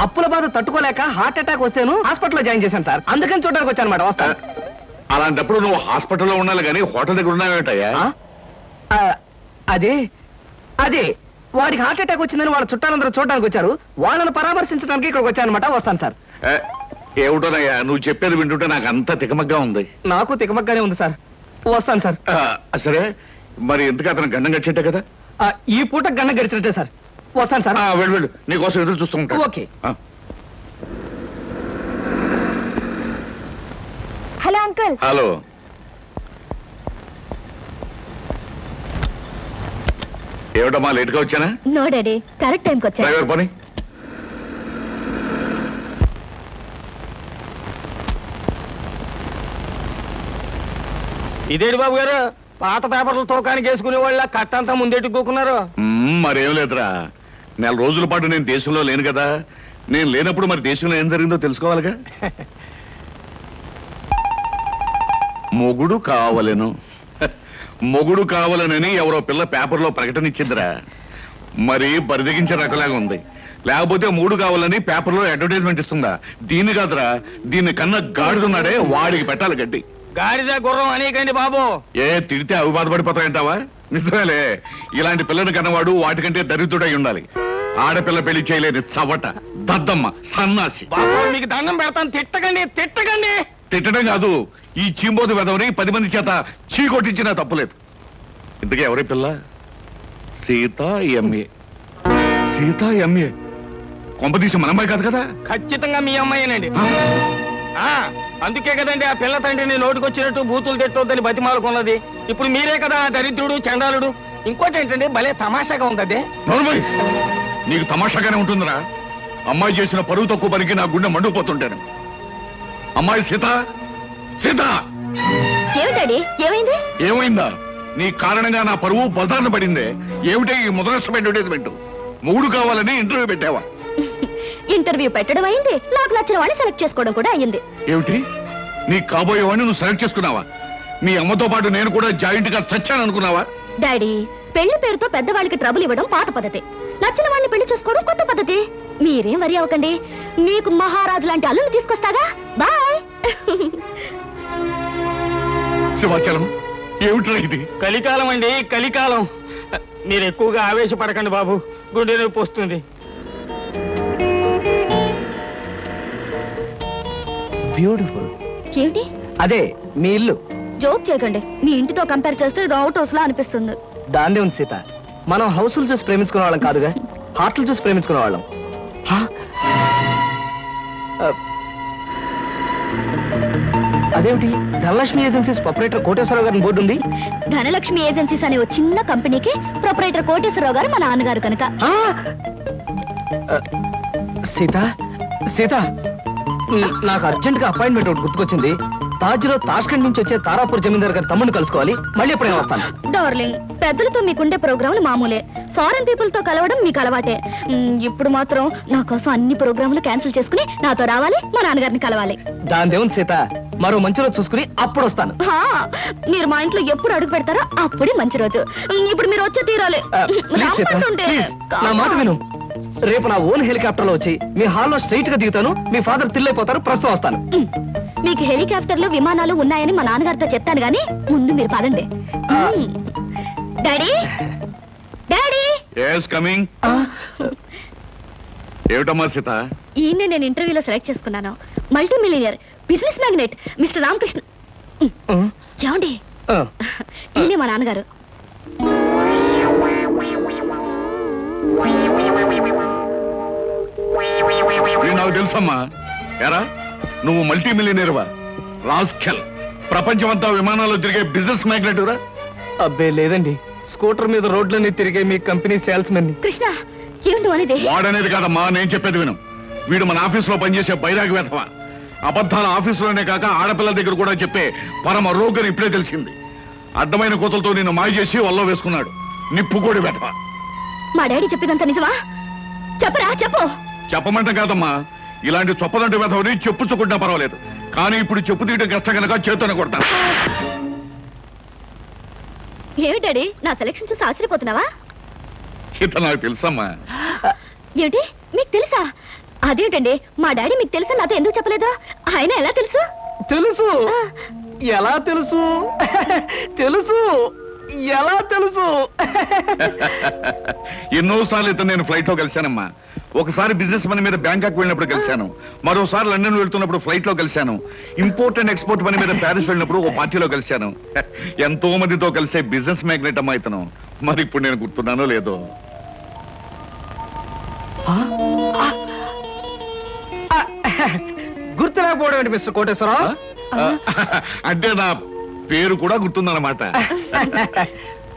అప్పుల బాధ తట్టుకోలేక హార్ట్ అటాక్ వస్తేను హాస్పిటల్లో జాయిన్ చేశాను సార్, అందుకని చూడడానికి వచ్చానమాట. వస్తాను. అలాంటప్పుడు నువ్వు హాస్పిటల్లో ఉండాలి కానీ హోటల్ దగ్గర ఉన్నావేటయ్యా? అదే అదే వాడికి హార్ట్ అటాక్ వచ్చిందని వాళ్ళ చుట్టాలందరూ చూడడానికి వచ్చారు, వాళ్ళని పరామర్శించడానికి ఇక్కడికి వచ్చానమాట. వస్తాను సార్. ఏమిటోనయ్యా నువ్వు చెప్పేది వింటుంటే నాకు అంత తికమగ్గా ఉంది. నాకు తికమగ్గానే ఉంది సార్. వస్తాను సార్. సరే, మరి ఎందుకు అతను గండం గడిచేట్టే కదా? ఈ పూట గండం గడిచినట్టే సార్. వస్తాను సార్. వెళ్ళు వెళ్ళు, నీకోసం ఎదురు చూస్తూ ఉంటాను. ఓకే. Hello uncle. హలో. ఏమిటమ్మా లేట్ గా వచ్చానా? నో డాడీ, కరెక్ట్ టైంకి వచ్చా. డ్రైవర్ పని. ఇదేంటి బాబు గారు, పాత పేపర్లు తోకానికి వేసుకునే వాళ్ళ కట్టంతా ముందెట్టు కూకున్నారు. మరేం లేదురా, 4 రోజుల పాటు నేను దేశంలో లేను కదా. నేను లేనప్పుడు మరి దేశంలో ఏం జరిగిందో తెలుసుకోవాలిగా. మొగుడు కావలెను, మొగుడు కావాలనని ఎవరో పిల్ల పేపర్లో ప్రకటన ఇచ్చిందిరా. మరి బరిదగించే రకలాగా ఉంది. లేకపోతే మూడు కావాలని పేపర్లో అడ్వర్టైజ్మెంట్ ఇస్తుందా? దీన్ని కాదురా, దీన్ని కన్నా గాడిదున్నాడే వాడికి పెట్టాలి గడ్డి. గాడిద గుర్రం అనేకండి బాబు. తిడితే అవి బాధపడిపోతాయంటావా? నిజమేలే, ఇలాంటి పిల్లని కన్నవాడు వాటికంటే దరిద్రుడై ఉండాలి. ఆడపిల్ల పెళ్లి చేయలేని చవట, దద్దమ్మ, సన్నాసి. బాబు మీకు దండం పెడతాను, తిట్టకండి తిట్టకండి. తిట్టడం కాదు, ఈ చీంబోతు వెదవని 10 మంది చేత చీ కొట్టించినా తప్పులేదు. ఇంతకీ ఎవరి పిల్ల? సీత ఎంఏ. సీత ఎంఏ కొంపదీసి మనమ్మాయి కాదు కదా? ఖచ్చితంగా మీ అమ్మాయినండి. అందుకే కదండి ఆ పిల్ల తండ్రిని నోటికొచ్చినట్టు బూతులు తిట్టొద్దని బతిమాలకున్నది. ఇప్పుడు మీరే కదా దరిద్రుడు చండాలుడు. ఇంకోటి ఏంటండి భలే తమాషాగా ఉంది అదే. నోర్మయ్, నీకు తమాషాగానే ఉంటుందిరా. అమ్మాయి చేసిన పరువు తక్కువ పనికి నా గుండె మండుకుపోతుంటాను. అమ్మాయి సీత, సీత ఏమిటాడి ఏమైంది? ఏమైందా? నీ కారణంగా నా పరువు బజార్న పడిందే. ఏమిటే ఈ ముదరష్టం అడ్వర్టైజ్మెంట్? మూడు కావాలని ఇంటర్వ్యూ పెట్టావా? ఇంటర్వ్యూ పెట్టడం అయింది, నాకు నచ్చిన వాడిని సెలెక్ట్ చేసుకోవడం కూడా అయ్యింది. ఏమిటి, నీ కాబోయేవాడిని నువ్వు సెలెక్ట్ చేసుకున్నావా? మీ అమ్మతో పాటు నేను కూడా జాయింట్ గా చచ్చాను అనుకున్నావా? డాడీ, పెళ్లి పేరుతో పెద్దవాళ్ళకి ట్రబుల్ ఇవ్వడం పాత పద్ధతి, నచ్చిన వాడిని పెళ్లి చేసుకోవడం కొత్త పద్ధతి. మీరేం వరి అవ్వకండి, మీకు మహారాజు లాంటి అల్లుని తీసుకొస్తాగా. బాయ్. శివాచలం, ఏమిట్రా ఇది? కలికాలం అండి, కలికాలం. మీరు ఎక్కువగా ఆవేశపడకండి బాబు, గుండె నొప్పి వస్తుంది. బ్యూటిఫుల్. ఏంటి అదే మీ ఇల్లు. జోక్ చేయకండి, మీ ఇంటితో కంపేర్ చేస్తే ఇది అవుట్ హౌస్ లా అనిపిస్తుంది. దాన్నే ఉంది సీత, మనం హౌసులు చూసి ప్రేమించుకునే వాళ్ళం కాదుగా, హార్ట్లు చూసి ప్రేమించుకునే వాళ్ళం. అదేమిటి, ధనలక్ష్మి ఏజెన్సీస్ ప్రొపరేటర్ కోటేశ్వరరావు గారిని బోర్డు ఉంది. ధనలక్ష్మి ఏజెన్సీస్ అనే ఒక చిన్న కంపెనీకి ప్రొపరేటర్ కోటేశ్వరరావు గారు మా నాన్నగారు కనుక. సీత, సీత, నాకు అర్జెంట్ గా అపాయింట్మెంట్ ఒకటి గుర్తుకొచ్చింది. తాజ్ లో తాష్కండ్ నుంచి వచ్చే తారాపూర్ జమీందార్ గారి తమ్ముడిని కలుసుకోవాలి. మళ్ళీ ఎప్పుడైనా వస్తాను. డార్లింగ్, పెద్దలతో మీకుండే ప్రోగ్రాములు మామూలే, ఫారెన్ పీపుల్ తో కలవడం మీకు అలవాటే. ఇప్పుడు మాత్రం నా కోసం అన్ని ప్రోగ్రాములు క్యాన్సిల్ చేసుకుని నాతో రావాలి, మా నాన్నగారిని కలవాలి. దాని దేవుని సీత, మరో మంచి రోజు చూసుకుని అప్పుడు వస్తాను. మీరు మా ఇంట్లో ఎప్పుడు అడుగు పెడతారో అప్పుడే మంచి రోజు. ఇప్పుడు మీరు వచ్చే తీరాలి. ప్లీజ్ సీత, ప్లీజ్, నా మాట విను. రేపు నా ఓన్ హెలికాప్టర్ లో వచ్చి మీ హాల్లో స్ట్రైట్ గా దిగుతాను. మీ ఫాదర్ తిల్లైపోతారు. ప్రస్తుతం వస్తాను. మీకు హెలికాప్టర్లు విమానాలు ఉన్నాయని మా నాన్నగారితో చెప్తాను గానీ ముందు మీరు పదండి. Daddy, daddy. yes coming. ఏమిటమ్మా సీత? ఈయన్ని నేను ఇంటర్వ్యూలో సెలెక్ట్ చేసుకున్నాను. Multi millionaire, business magnate mister Ramakrishna. ఏమండి, ఈయనే మా నాన్నగారు. నాకు తెలుసమ్మా. ఎరా, నువ్వు మల్టీ మిలియనర్వా? రాస్కెల్, ప్రపంచమంతా విమానాల్లో తిరిగే బిజినెస్ మ్యాగ్నెట్ రా? అబ్బే లేదండి, స్కూటర్ మీద రోడ్లన్నీ తిరిగే మీ కంపెనీ సేల్స్ మెన్. కృష్ణ, ఏమిటి అనేది? వాడనేది కాదమ్మా, నేను చెప్పేది విను. వీడు మన ఆఫీస్ లో పనిచేసే బైరాగి వేధవా. అబద్ధాల ఆఫీసులోనే కాక ఆడపిల్లల దగ్గర కూడా చెప్పే పరమ రోగని ఇప్పుడే తెలిసింది. అడ్డమైన కోతలతో నిన్ను మాయ చేసి వల్ల వేసుకున్నాడు. నిప్పుకోడి వేధవా. మా డాడీ చెప్పేదంతా నిజమా? చెప్పరా, చెప్పు. చెప్పమంటే కాదమ్మా, ఇలాంటి చొప్పదంటు వేధవని చెప్పుచ్చుకుంటా పర్వాలేదు, కానీ ఇప్పుడు చెప్పు తీయడం కష్టం కనుక చేతోనే కొడతాను. ఏమి డాడీ, నా సెలక్షన్ చూసి ఆశ్చర్యపోతున్నావా? ఇతను నాకు తెలుసమ్మా. ఏమిటి, మీకు తెలుసా? అదేంటండి, మా డాడీ మీకు తెలుసా నాతో ఎందుకు చెప్పలేదు? ఆయన ఎలా తెలుసు? తెలుసు. ఎలా తెలుసు? తెలుసు. ఎలా తెలుసు? ఎన్నోసార్లు ఇతను నేను ఫ్లైట్ లో కలిశానమ్మా. ఒకసారి బిజినెస్ పని మీద బ్యాంకాక్ వెళ్ళినప్పుడు కలిశాను. మరోసారి లండన్ వెళ్తున్నప్పుడు ఫ్లైట్ లో కలిశాను. ఇంపోర్ట్ అండ్ ఎక్స్పోర్ట్ పని మీద ప్యారిస్ వెళ్ళినప్పుడు ఓ పార్టీలో కలిశాను. ఎంతో మందితో కలిసే బిజినెస్ మ్యాగ్నెట్ అమ్మా ఇతను. మరి ఇప్పుడు నేను గుర్తున్నానో లేదో. గుర్తు లేకపోవడం ఏంటి మిస్టర్ కోటేశ్వరరావు? అంటే నా పేరు కూడా గుర్తుందన్నమాట.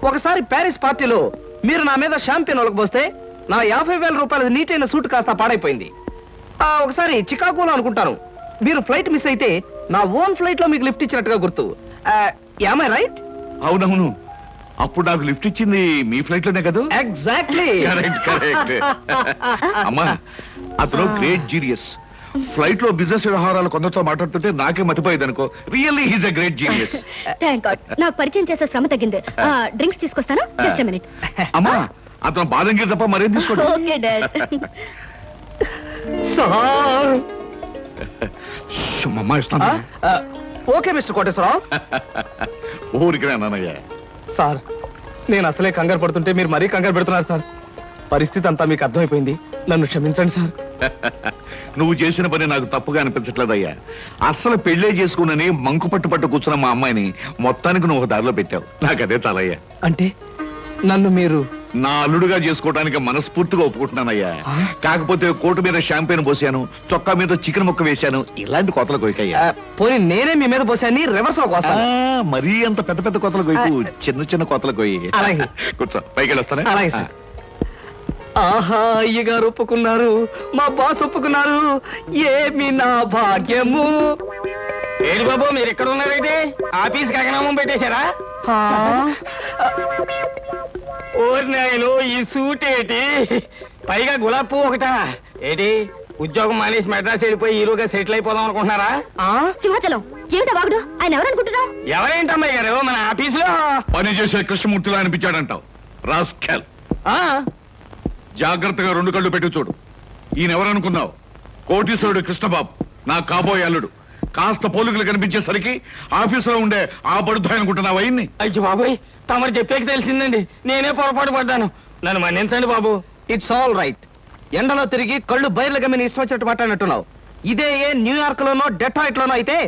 ఒకసారి ప్యారిస్ పార్టీలో మీరు నా మీద షాంపియన్ ఒలకపోస్తే నా 50,000 రూపాయల నీటైన సూట్ కాస్త పాడైపోయింది. ఒకసారి చికాగోలో అనుకుంటాను మీరు ఫ్లైట్ మిస్ అయితే నా ఓన్ ఫ్లైట్ లో మీకు లిఫ్ట్ ఇచ్చినట్టుగా గుర్తు. Am I right? అవునవును, అప్పుడు నాకు లిఫ్ట్ ఇచ్చింది మీ ఫ్లైట్ లోనే కదా? ఎగ్జాక్ట్లీ. Correct correct. అమ్మా, అతను గ్రేట్ జీనియస్. ఫ్లైట్ లో బిజినెస్ వ్యవహారాలు కొందరితో మాట్లాడుతుంటే నాకే మతిపోయేది అనుకో. Really he's a great genius. Thank God, నాకు పరిచయం చేసే శ్రమ తగ్గింది. డ్రింక్స్ తీసుకొస్తాను, జస్ట్ ఎ మినిట్. అమ్మా, అతను బాదం గీర్ తప్ప మరేం తీసుకోండి. Okay dad. సార్. అమ్మా ఇస్తాను. Okay mister Koteswararao. ఊరికి నాన్నయ్య. సార్, నేను అసలే కంగారు పడుతుంటే మీరు మరీ కంగారు పెడుతున్నారు సార్. పరిస్థితి అంతా మీకు అర్థమైపోయింది, నన్ను క్షమించండి సార్. నువ్వు చేసిన పని నాకు తప్పుగా అనిపించట్లేదయ్యా. అస్సలు పెళ్లే చేసుకున్నని మంకు పట్టు కూర్చున్న మా అమ్మాయిని మొత్తానికి నువ్వు దారిలో పెట్టావు. నాకు అదే చాలయ్యా. అంటే నన్ను మీరు నా అల్లుడుగా చేసుకోవడానికి మనస్ఫూర్తిగా ఒప్పుకుంటున్నానయ్యా. కాకపోతే కోటు మీద షాంపెయిన్ పోసాను, చొక్కా మీద చికెన్ ముక్క వేశాను, ఇలాంటి కోతలు కొయ్యకయ్యా. పోనీ నేనే మీ మీద పోసాన్ని రివర్స్ లో కోస్తాను. మరీ అంత పెద్ద పెద్ద కోతలు కొయ్యకు, చిన్న చిన్న కోతలు కొయ్యి. అలాగే. కూర్చో, పైకి వెళ్ళొస్తానే. అలాగే సార్. ఆహా, అయ్యగారు ఒప్పుకున్నారు, మా బాస్ ఒప్పుకున్నారు, ఏమి నా భాగ్యము. ఏది బాబు మీరు ఎక్కడ ఉన్నారైతే ఆఫీస్ గగనామం పెట్టేశారా? ఓరి నాయను, ఈ సూట్ ఏంటి, పైగా గులాబ్ పువ్వు ఒకటా ఏంటి? ఉద్యోగం మానేసి మెడ్రాస్ వెళ్ళిపోయి హీరోగా సెటిల్ అయిపోదాం అనుకుంటున్నారా? సింహాచలం ఏమిటా వాగుడు? ఆయన ఎవరనుకుంటున్నావు? ఎవరేంటమ్మాయి గారు, మన ఆఫీసులో పని చేసే కృష్ణమూర్తిలా అనిపించాడంటావు. రాస్కెల్, జాగ్రత్తగా 2 కళ్ళు పెట్టి చూడు. ఈయన ఎవరనుకున్నావు? కోటీశ్వరుడు కృష్ణబాబు, నా కాబోయే అల్లుడు. కాస్త పోలికలు కనిపించేసరికి ఆఫీసులో ఉండే ఆ పడుతాయి అనుకుంటున్నావు అయ్యింది. అయ్యో బాబోయ్, తమరు చెప్పేకి తెలిసిందండి, నేనే పొరపాటు పడ్డాను, నన్ను మన్నించండి బాబు. It's all right. ఎండలో తిరిగి కళ్ళు బయర్లు గమ్మిని ఇష్టం వచ్చినట్టు మాట్లాడినట్టున్నావు. ఇదే ఏ న్యూయార్క్ లోనో డెట్రాయిట్ లోనో అయితే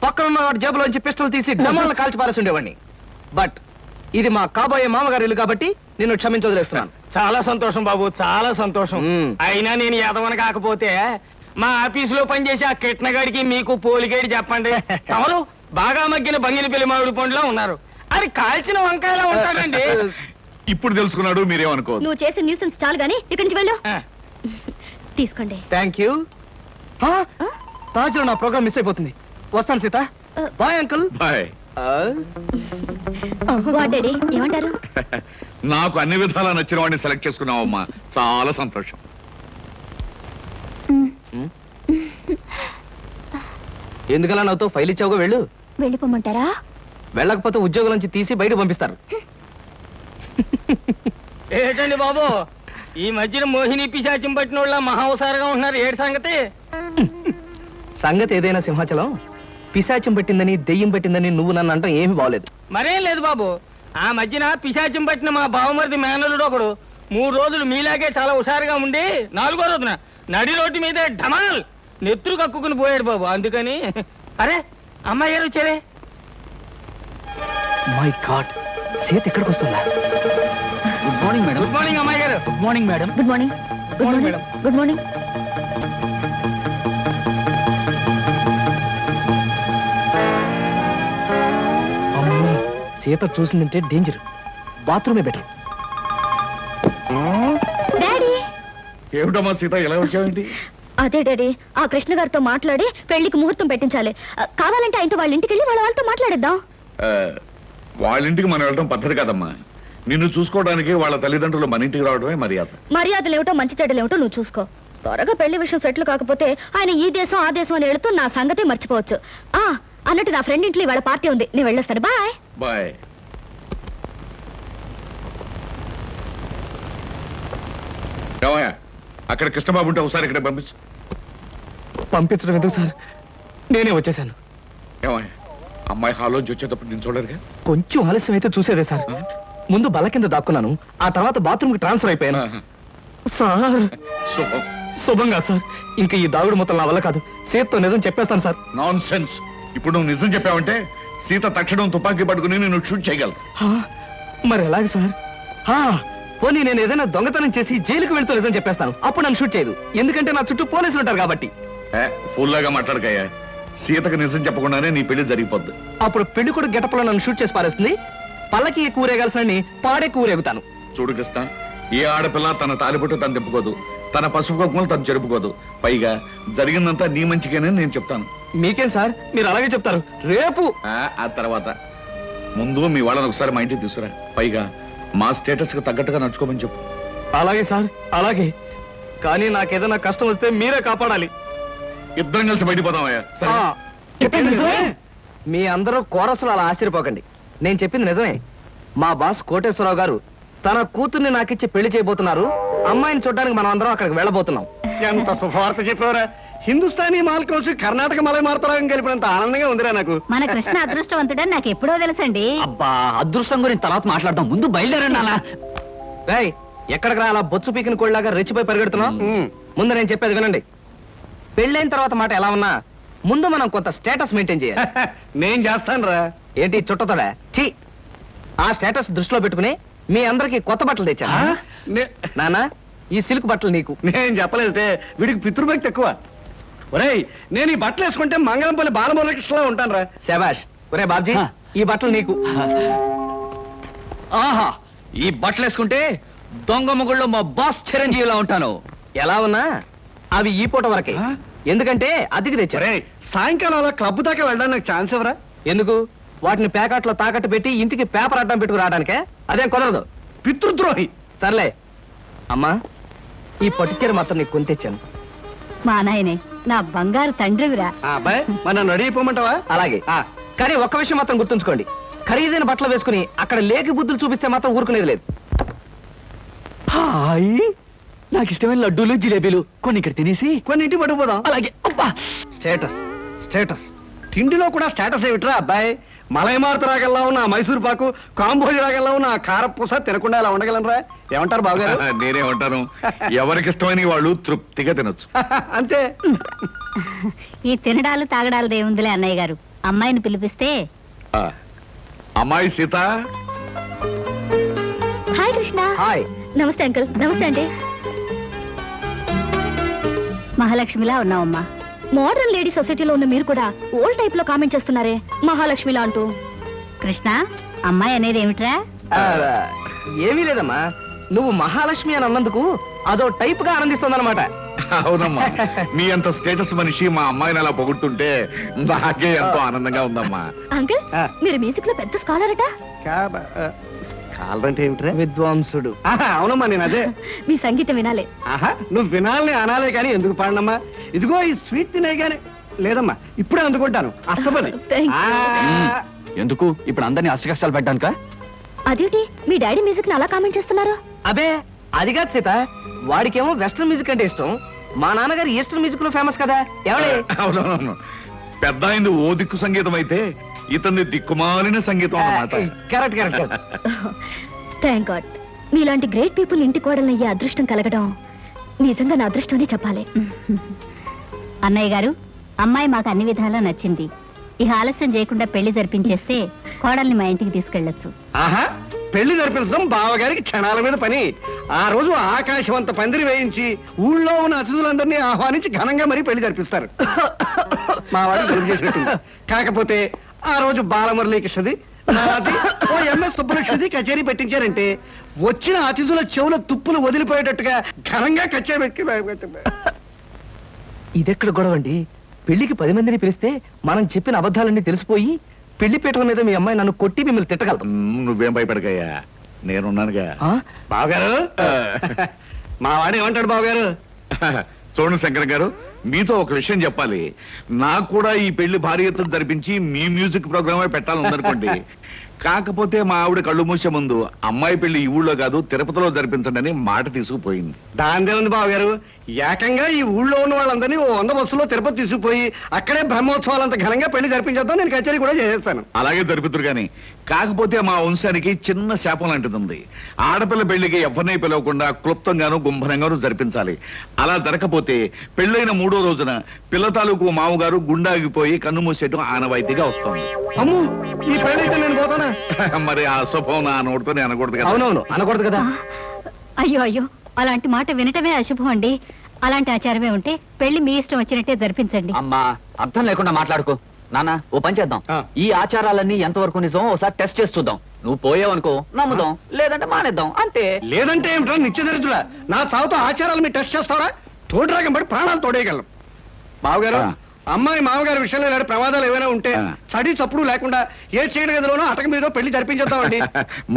పక్కనున్న వాడి జేబులోంచి పిస్టల్ తీసి డమాలను కాల్చి పారేసి ఉండేవాడిని. బట్ ఇది మా కాబోయే మామగారి ఇల్లు కాబట్టి నిన్ను క్షమించి వదిలేస్తున్నాను. చాలా సంతోషం బాబు, చాలా సంతోషం. అయినా నేను ఎదవని కాకపోతే మా ఆఫీసులో పనిచేసే ఆ కిట్నగాడికి మీకు పోలికేడి చెప్పండి. తమరు బాగా మగ్గిన బంగిన పెళ్లి మామిడి పండులో ఉన్నారు, అది కాల్చిన వంకాయలా ఉంటాడండి. ఇప్పుడు తెలుసుకున్నాడు, మీరేమనుకో. నువ్వు చేసే న్యూసెన్స్ చాలు గానీ ఇక్కడి నుంచి వెళ్ళు. తీసుకోండి. Thank you. తాజ్ నా ప్రోగ్రామ్ మిస్ అయిపోతుంది. వస్తాను Sita. Bye uncle. Bye. Daddy ఏమంటారు? నాకు అన్ని విధాలా నచ్చిన వాడిని సెలెక్ట్ చేసుకున్నావమ్మా, చాలా సంతోషం. ఎందుకలా నాతో ఫైల్ ఇచ్చావుగా, వెళ్ళు. వెళ్ళిపోమంటారా? వెళ్ళకపోతే ఉద్యోగం నుంచి తీసి బయట పంపిస్తారు. ఏంటండి బాబు, ఈ మధ్యన మోహిని పిశాచం పట్టిన వాళ్ళ మహావసారుగా ఉంటున్నారు, ఏడు సంగతి? సంగతి ఏదైనా సింహాచలం, పిశాచం పట్టిందని దెయ్యం పట్టిందని నువ్వు నన్ను అంటాం ఏమీ బాగలేదు. మరేం లేదు బాబు, ఆ మధ్యన పిశాచం పట్టిన మా బావమరిది మేనలుడు ఒకడు 3 రోజులు మీలాగే చాలా హుషారుగా ఉండి 4వ రోజున నడి రోడ్డు మీదే ఢమాల్ నెత్తురు కక్కుకుని పోయాడు బాబు. అందుకని అరే అమ్మాయి గారు వచ్చారే. మై గాడ్, సీత ఎక్కడికి వస్తుందా? Good morning madam. Good morning అమ్మాయి గారు. Good morning madam. Good morning. Good morning. Good morning. అమ్మో, సీత చూసిందంటే డేంజర్. బాత్రూమే బెటర్. డాడీ. ఏమిటమ్మా సీత, ఎలా వచ్చావేంటి? అదే డాడీ, ఆ కృష్ణ గారితో మాట్లాడి పెళ్లికి ముహూర్తం పెట్టించాలి. కావాలంటే ఆయనతో వాళ్ళ ఇంటికి వెళ్ళి వాళ్ళతో మాట్లాడిద్దాం. వాళ్ళ ఇంటికి మనం వెళ్ళడం పద్ధతి కాదమ్మా. నిన్ను చూసుకోవడానికి వాళ్ళ తల్లిదండ్రులు మన ఇంటికి రావడమే మర్యాద. మర్యాదలేమిటో మంచి చెడ్డలేమిటో నువ్వు చూసుకో. త్వరగా పెళ్లి విషయం సెటిల్ కాకపోతే ఆయన ఈ దేశం ఆ దేశం అని వెళుతూ నా సంగతే మర్చిపోవచ్చు. అన్నట్టు నా ఫ్రెండ్ ఇంట్లో వాళ్ళ పార్టీ ఉంది, నేను వెళ్ళొస్తాను. బాయ్. బాయ్. ఏమయ్యా, అక్కడ కృష్ణబాబు ఉంటే ఒకసారి ఇక్కడ పంపించు. పంపించడం ఎందుకు సార్, నేనే వచ్చేసాను. ఏమయ్యా, అమ్మాయి హాల్లోంచి వచ్చేటప్పుడు నేను చూడరుగా? కొంచెం ఆలస్యం అయితే చూసేదే సార్. ముందు బల్ల కింద దాక్కున్నాను, ఆ తర్వాత బాత్రూమ్ కి ట్రాన్స్ఫర్ అయిపోయాను. సార్ శుభం. శుభంగా సార్, ఇంకా ఈ దాగుడు మొత్తం నా వల్ల కాదు. సీతతో నిజం చెప్పేస్తాను సార్. Non sense. ఇప్పుడు నువ్వు నిజం చెప్పావంటే సీత తక్షణం తుపాకీ పట్టుకుని నేను షూట్ చేయగలను. మరి ఎలాగ సార్? పోనీ నేను ఏదైనా దొంగతనం చేసి జైలుకు వెళ్తూ నిజం చెప్పేస్తాను, అప్పుడు నన్ను షూట్ చేయదు. ఎందుకంటే నా చుట్టూ పోలీసులు ఉంటారు కాబట్టి. ఫుల్లాగా మాట్లాడకయ్యా. సీతకు నిజం చెప్పకుండానే నీ పెళ్లి జరిగిపోద్ది. అప్పుడు పెళ్లి కూడా గెటప్లో నన్ను షూట్ చేసి పారేస్తుంది. పల్లకి కూరేగాల్సిన పాడే కూరేగుతాను. చూడు కృష్ణ, ఏ ఆడపిల్ల తన తాలిబొట్టు తను తిప్పుకోదు, తన పసుపు కుంకుమలు తను జరుపుకోదు. పైగా జరిగిందంతా నీ మంచిగానే నేను చెప్తాను. మీకేం సార్, మీరు అలాగే చెప్తారు. రేపు ఆ తర్వాత ముందు మీ వాళ్ళని ఒకసారి మా ఇంటికి తీసుకురా. పైగా మా స్టేటస్ కు తగ్గట్టుగా నడుచుకోమని చెప్పు. అలాగే సార్, అలాగే. కానీ నాకేదైనా కష్టం వస్తే మీరే కాపాడాలి. ఇద్దరం కలిసి బయటపోదామయ్యా. చెప్పింది నిజమే. మీ అందరూ కోరసులు అలా ఆశ్చర్యపోకండి, నేను చెప్పింది నిజమే. మా బాస్ కోటేశ్వరరావు గారు తన కూతుర్ని నాకిచ్చి పెళ్లి చేయబోతున్నారు. అమ్మాయిని చూడడానికి మనం అందరం అక్కడికి వెళ్ళబోతున్నాం. ఎంత శుభవార్త చెప్పారా! హిందుస్థానీ మాల్ కౌసి కర్ణాటక మలై మార్తరాగం కలిపినంత ఆనందంగా ఉందిరా నాకు. మన కృష్ణ అదృష్టవంతుడని నాకు ఎప్పుడో తెలుసండి. అబ్బా, అదృష్టం గురించి తర్వాత మాట్లాడదాం, ముందు బయలుదేరండి అలా. రేయ్, ఎక్కడికి రా అలా బొచ్చు పీకిన కోళ్ళలాగా రెచ్చిపోయి పరిగెడుతున్నావు? ముందు నేను చెప్పేది వినండి. పెళ్ళైన తర్వాత మాట ఎలా ఉన్నా ముందు మనం కొంత స్టేటస్ మెయింటైన్ చేయాలి. నేను చేస్తాను రా. ఏంటి చుట్టతోడా? ఛీ! ఆ స్టేటస్ దృష్టిలో పెట్టుకుని మీ అందరికి కొత్త బట్టలు తెచ్చా నానా ఈ సిల్క్ బట్టలు నీకు. నేను చెప్పలేదే, వీడికి పితృభక్తి ఎక్కువ. ఒరేయ్, నేను ఈ బట్టలు వేసుకుంటే మంగళంపల్లి బాలమురకృష్ణలా ఉంటాను రా. శబాష్. ఒరే బాబ్జీ, ఈ బట్టలు నీకు. ఆహా, ఈ బట్టలు వేసుకుంటే దొంగ మొగుళ్ళో మా బాస్ చిరంజీవిలా ఉంటాను. ఎలా ఉన్నా అవి ఈ పూట వరకే, ఎందుకంటే అద్దెకి తెచ్చా. ఒరేయ్, సాయంకాలం అలా క్లబ్ దాకా వెళ్ళడానికి నాకు ఛాన్స్ ఎవరా? ఎందుకు? వాటిని ప్యాకెట్లో తాకట్టు పెట్టి ఇంటికి పేపర్ అడ్డం పెట్టుకు రావడానికే? అదేం కుదరదు. పితృద్రోహి. సర్లే అమ్మా, ఈ పట్టుచీర మాత్రం నీకు కొని తెచ్చాను. మా నాయనే నా బంగారు తండ్రివిరా. అబ్బాయి, మన నడి అయిపోమంటావా? అలాగే. కానీ ఒక్క విషయం మాత్రం గుర్తుంచుకోండి, ఖరీదైన బట్టలు వేసుకుని అక్కడ లేకి బుద్ధులు చూపిస్తే మాత్రం ఊరుకునేది లేదు. హాయ్, నాకు ఇష్టమైన లడ్డూలు జిలేబీలు కొన్ని ఇక్కడ తినేసి కొన్ని ఇంటికి పట్టుకుపోదాం. అలాగే. అబ్బా, స్టేటస్ స్టేటస్. తిండిలో కూడా స్టేటస్ ఏమిట్రా అబ్బాయి? మలైమారుత రాగల్లా ఉన్న మైసూర్ పాకు, కాంబోజి రాగల్లా ఉన్న కారపూస తినకుండా ఇలా ఉండగలనరా? ఏమంటారు బావగారు? నేనే ఉంటాను. ఎవరికి ఇష్టమైన వాళ్ళు తృప్తిగా తినొచ్చు. అంతే. ఈ తినడాలు తాగడాలు దేవుందిలే అన్నయ్య గారు. అమ్మాయిని పిలిపిస్తే. ఆ, అమ్మాయి సీత. హాయ్ కృష్ణ. హాయ్. నమస్తే అంకుల్. నమస్తే అండి. మహాలక్ష్మిలా ఉన్నావమ్మా. మోడర్న్ లేడీ సొసైటీలో ఉన్న మీరు కూడా ఓల్డ్ టైప్ లో కామెంట్ చేస్తున్నారే మహాలక్ష్మిలా అంటూ. కృష్ణ, అమ్మాయి అనేది ఏమిట్రా? ఏమీ లేదమ్మా, నువ్వు మహాలక్ష్మి అని అన్నందుకు అదో టైప్ గా ఆనందిస్తుందన్నమాట. అవునమ్మా, మీ అంత స్టేటస్ మనిషి మా అమ్మాయిని అలా పొగుడుతుంటే నాకే ఎంతో ఆనందంగా ఉందమ్మా. అంకుల్, మీరు మ్యూజిక్ లో పెద్ద స్కాలర్ అట. కాలంటే ఏమిట్రా? విద్వాంసుడు. అవునమ్మా, నేను అదే. మీ సంగీతం వినాలే. ఆహా, నువ్వు వినాలని అనాలే కానీ ఎందుకు పాడనమ్మా? ఇదిగో ఈ స్వీట్ తినే గానీ. లేదమ్మా, ఇప్పుడే అందుకుంటాను. అస్తపది. Thank you. ఎందుకు ఇప్పుడు అందరినీ అష్ట కష్టాలు పెట్టడానికా? అదేంటి మీ డాడీ మ్యూజిక్ ని అలా కామెంట్ చేస్తున్నారు? అబే అది కాదు సీత, వాడికేమో వెస్ట్రన్ మ్యూజిక్ అంటే ఇష్టం, మా నాన్నగారు ఈస్టర్న్ మ్యూజిక్ లో ఫేమస్ కదా. ఏమండి? అవునవును, పెద్ద అయింది ఓ దిక్కు సంగీతం అయితే ఇతన్ని దిక్కుమాలిన సంగీతం అన్నమాట. Correct correct. థ్యాంక్ గాడ్, మీలాంటి గ్రేట్ పీపుల్ ఇంటి కోడలు అయ్యే అదృష్టం కలగడం నిజంగా నా అదృష్టం అని చెప్పాలి. అన్నయ్య గారు, అమ్మాయి మాకు అన్ని విధాలా నచ్చింది. ఇక ఆలస్యం చేయకుండా పెళ్లి జరిపించేస్తే కోడల్ని మా ఇంటికి తీసుకెళ్లొచ్చు. ఆహా, పెళ్లి జరిపించడం బావగారికి క్షణాల మీద పని. ఆ రోజు ఆకాశం అంత పందిరి వేయించి ఊళ్ళో ఉన్న అతిథులందరినీ ఆహ్వానించి ఘనంగా మరీ పెళ్లి జరిపిస్తారు. మా వాడు పెళ్లి చేసినట్టుంది. కాకపోతే ఆ రోజు బాలమురళీకృష్ణది, నాది, ఓ ఎంఎస్ సుబ్బలక్ష్మిది కచేరీ పెట్టించారంటే వచ్చిన అతిథుల చెవుల తుప్పులు వదిలిపోయేటట్టుగా ఘనంగా కచేరీ పెట్టి. ఇదెక్కడ గొడవ అండి? పెళ్లికి 10 మందిని పిలిస్తే మనం చెప్పిన అబద్ధాలన్నీ తెలిసిపోయి పెళ్లి పీటల మీద మీ అమ్మాయి నన్ను కొట్టి మిమ్మల్ని తిట్టగలదు. నువ్వేం భయపడకయ్యా, నేనున్నానుగా. బావగారు, మా వాడు ఏమంటాడు బావగారు? చూడండి శంకర్ గారు, మీతో ఒక విషయం చెప్పాలి. నాకు కూడా ఈ పెళ్లి భారీ ఎత్తున జరిపించి మీ మ్యూజిక్ ప్రోగ్రామే పెట్టాలని ఉందనుకోండి. కాకపోతే మా ఆవిడ కళ్ళు మూసే ముందు అమ్మాయి పెళ్లి ఈ ఊళ్ళో కాదు తిరుపతిలో జరిపించండి అని మాట తీసుకుపోయింది. దాందే ఉంది బావగారు, ఏకంగా ఈ ఊళ్ళో ఉన్న వాళ్ళందరినీ ఓ 100 బస్సులో తిరుపతి తీసుకుపోయి అక్కడే బ్రహ్మోత్సవాలంత ఘనంగా పెళ్లి జరిపించేద్దాం. నేను కచేరీ కూడా చేసేస్తాను. అలాగే జరుపుతురు గాని, కాకపోతే మా వంశానికి చిన్న శాపం లాంటిది ఉంది. ఆడపిల్ల పెళ్లికి ఎవరిని పిలవకుండా క్లుప్తంగాను గుంభనంగాను జరిపించాలి. అలా జరగకపోతే పెళ్ళైన 3వ రోజున పిల్ల తాలూకు మామగారు గుండాగిపోయి కన్ను మూసేయటం ఆనవాయితీగా వస్తుంది. అమ్ము, ఈ పెళ్ళైతే నేను పోతానా? మరి ఆ శుభం నా నోటితో అనకూడదు కదా. అవునవును, అనకూడదు కదా. అయ్యో అయ్యో, అలాంటి మాట వినటమే అశుభం అండి. అలాంటి ఆచారమే ఉంటే పెళ్లి మీ ఇష్టం వచ్చినట్టే జరిపించండి. అమ్మా, అర్థం లేకుండా మాట్లాడుకో. నాన్న, ఓ పని చేద్దాం. ఈ ఆచారాలన్నీ ఎంతవరకు నిజం ఒకసారి టెస్ట్ చేసి చూద్దాం. నువ్వు పోయావనుకో నమ్ముదాం, లేదంటే మానేద్దాం, అంతే. లేదంటే ఏమిటో నిత్యదరిద్రుడా, నా చావుతో ఆచారాలు మీరు టెస్ట్ చేస్తారా? తోడురాగం పడి ప్రాణాలు తోడేయగలం. బావగారు, అమ్మాయి మామగారి విషయంలో ఇలాంటి ప్రమాదాలు ఏమైనా ఉంటే చడి చప్పుడు లేకుండా ఏ చీడ గదిలోనో అటక మీద పెళ్లి జరిపించేద్దామండి.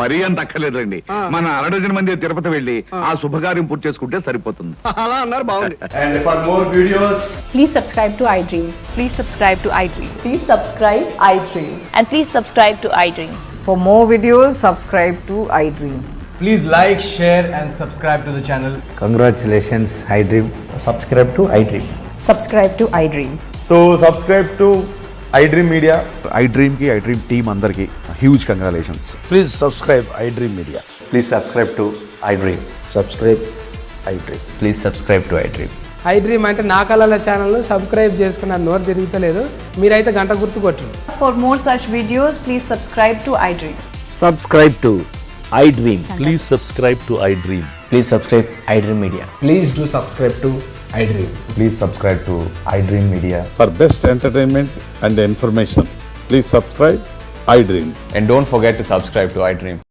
మరీ అంత అక్కర్లేదండి. మన 1/2 మంది తిరుపతి వెళ్ళి ఆ శుభకార్యం పూర్తి చేసుకుంటే సరిపోతుంది. అలా అన్నారు, బాగుంది. And for more videos, please subscribe to iDream. Please subscribe to iDream. Please subscribe iDream. And please subscribe to iDream. For more videos, subscribe to iDream. please like, share and subscribe to the channel. Congratulations, iDream. Subscribe to iDream. Subscribe to iDream. So subscribe to iDream Media. iDream ki iDream team andarki huge congratulations. Please subscribe iDream Media. Please subscribe to iDream. Subscribe iDream. Please subscribe to iDream. iDream అంటే నా కళల channel subscribe చేసుకున్న నోరు తిరుగుతలేదు. మీరైతే గంట గుర్తు కొట్టండి. For more such videos, please subscribe to iDream. Subscribe to iDream. Please subscribe to iDream. Please subscribe iDream Media. Please do subscribe to iDream. Please subscribe to iDream Media. For best entertainment and information, please subscribe iDream. And don't forget to subscribe to iDream.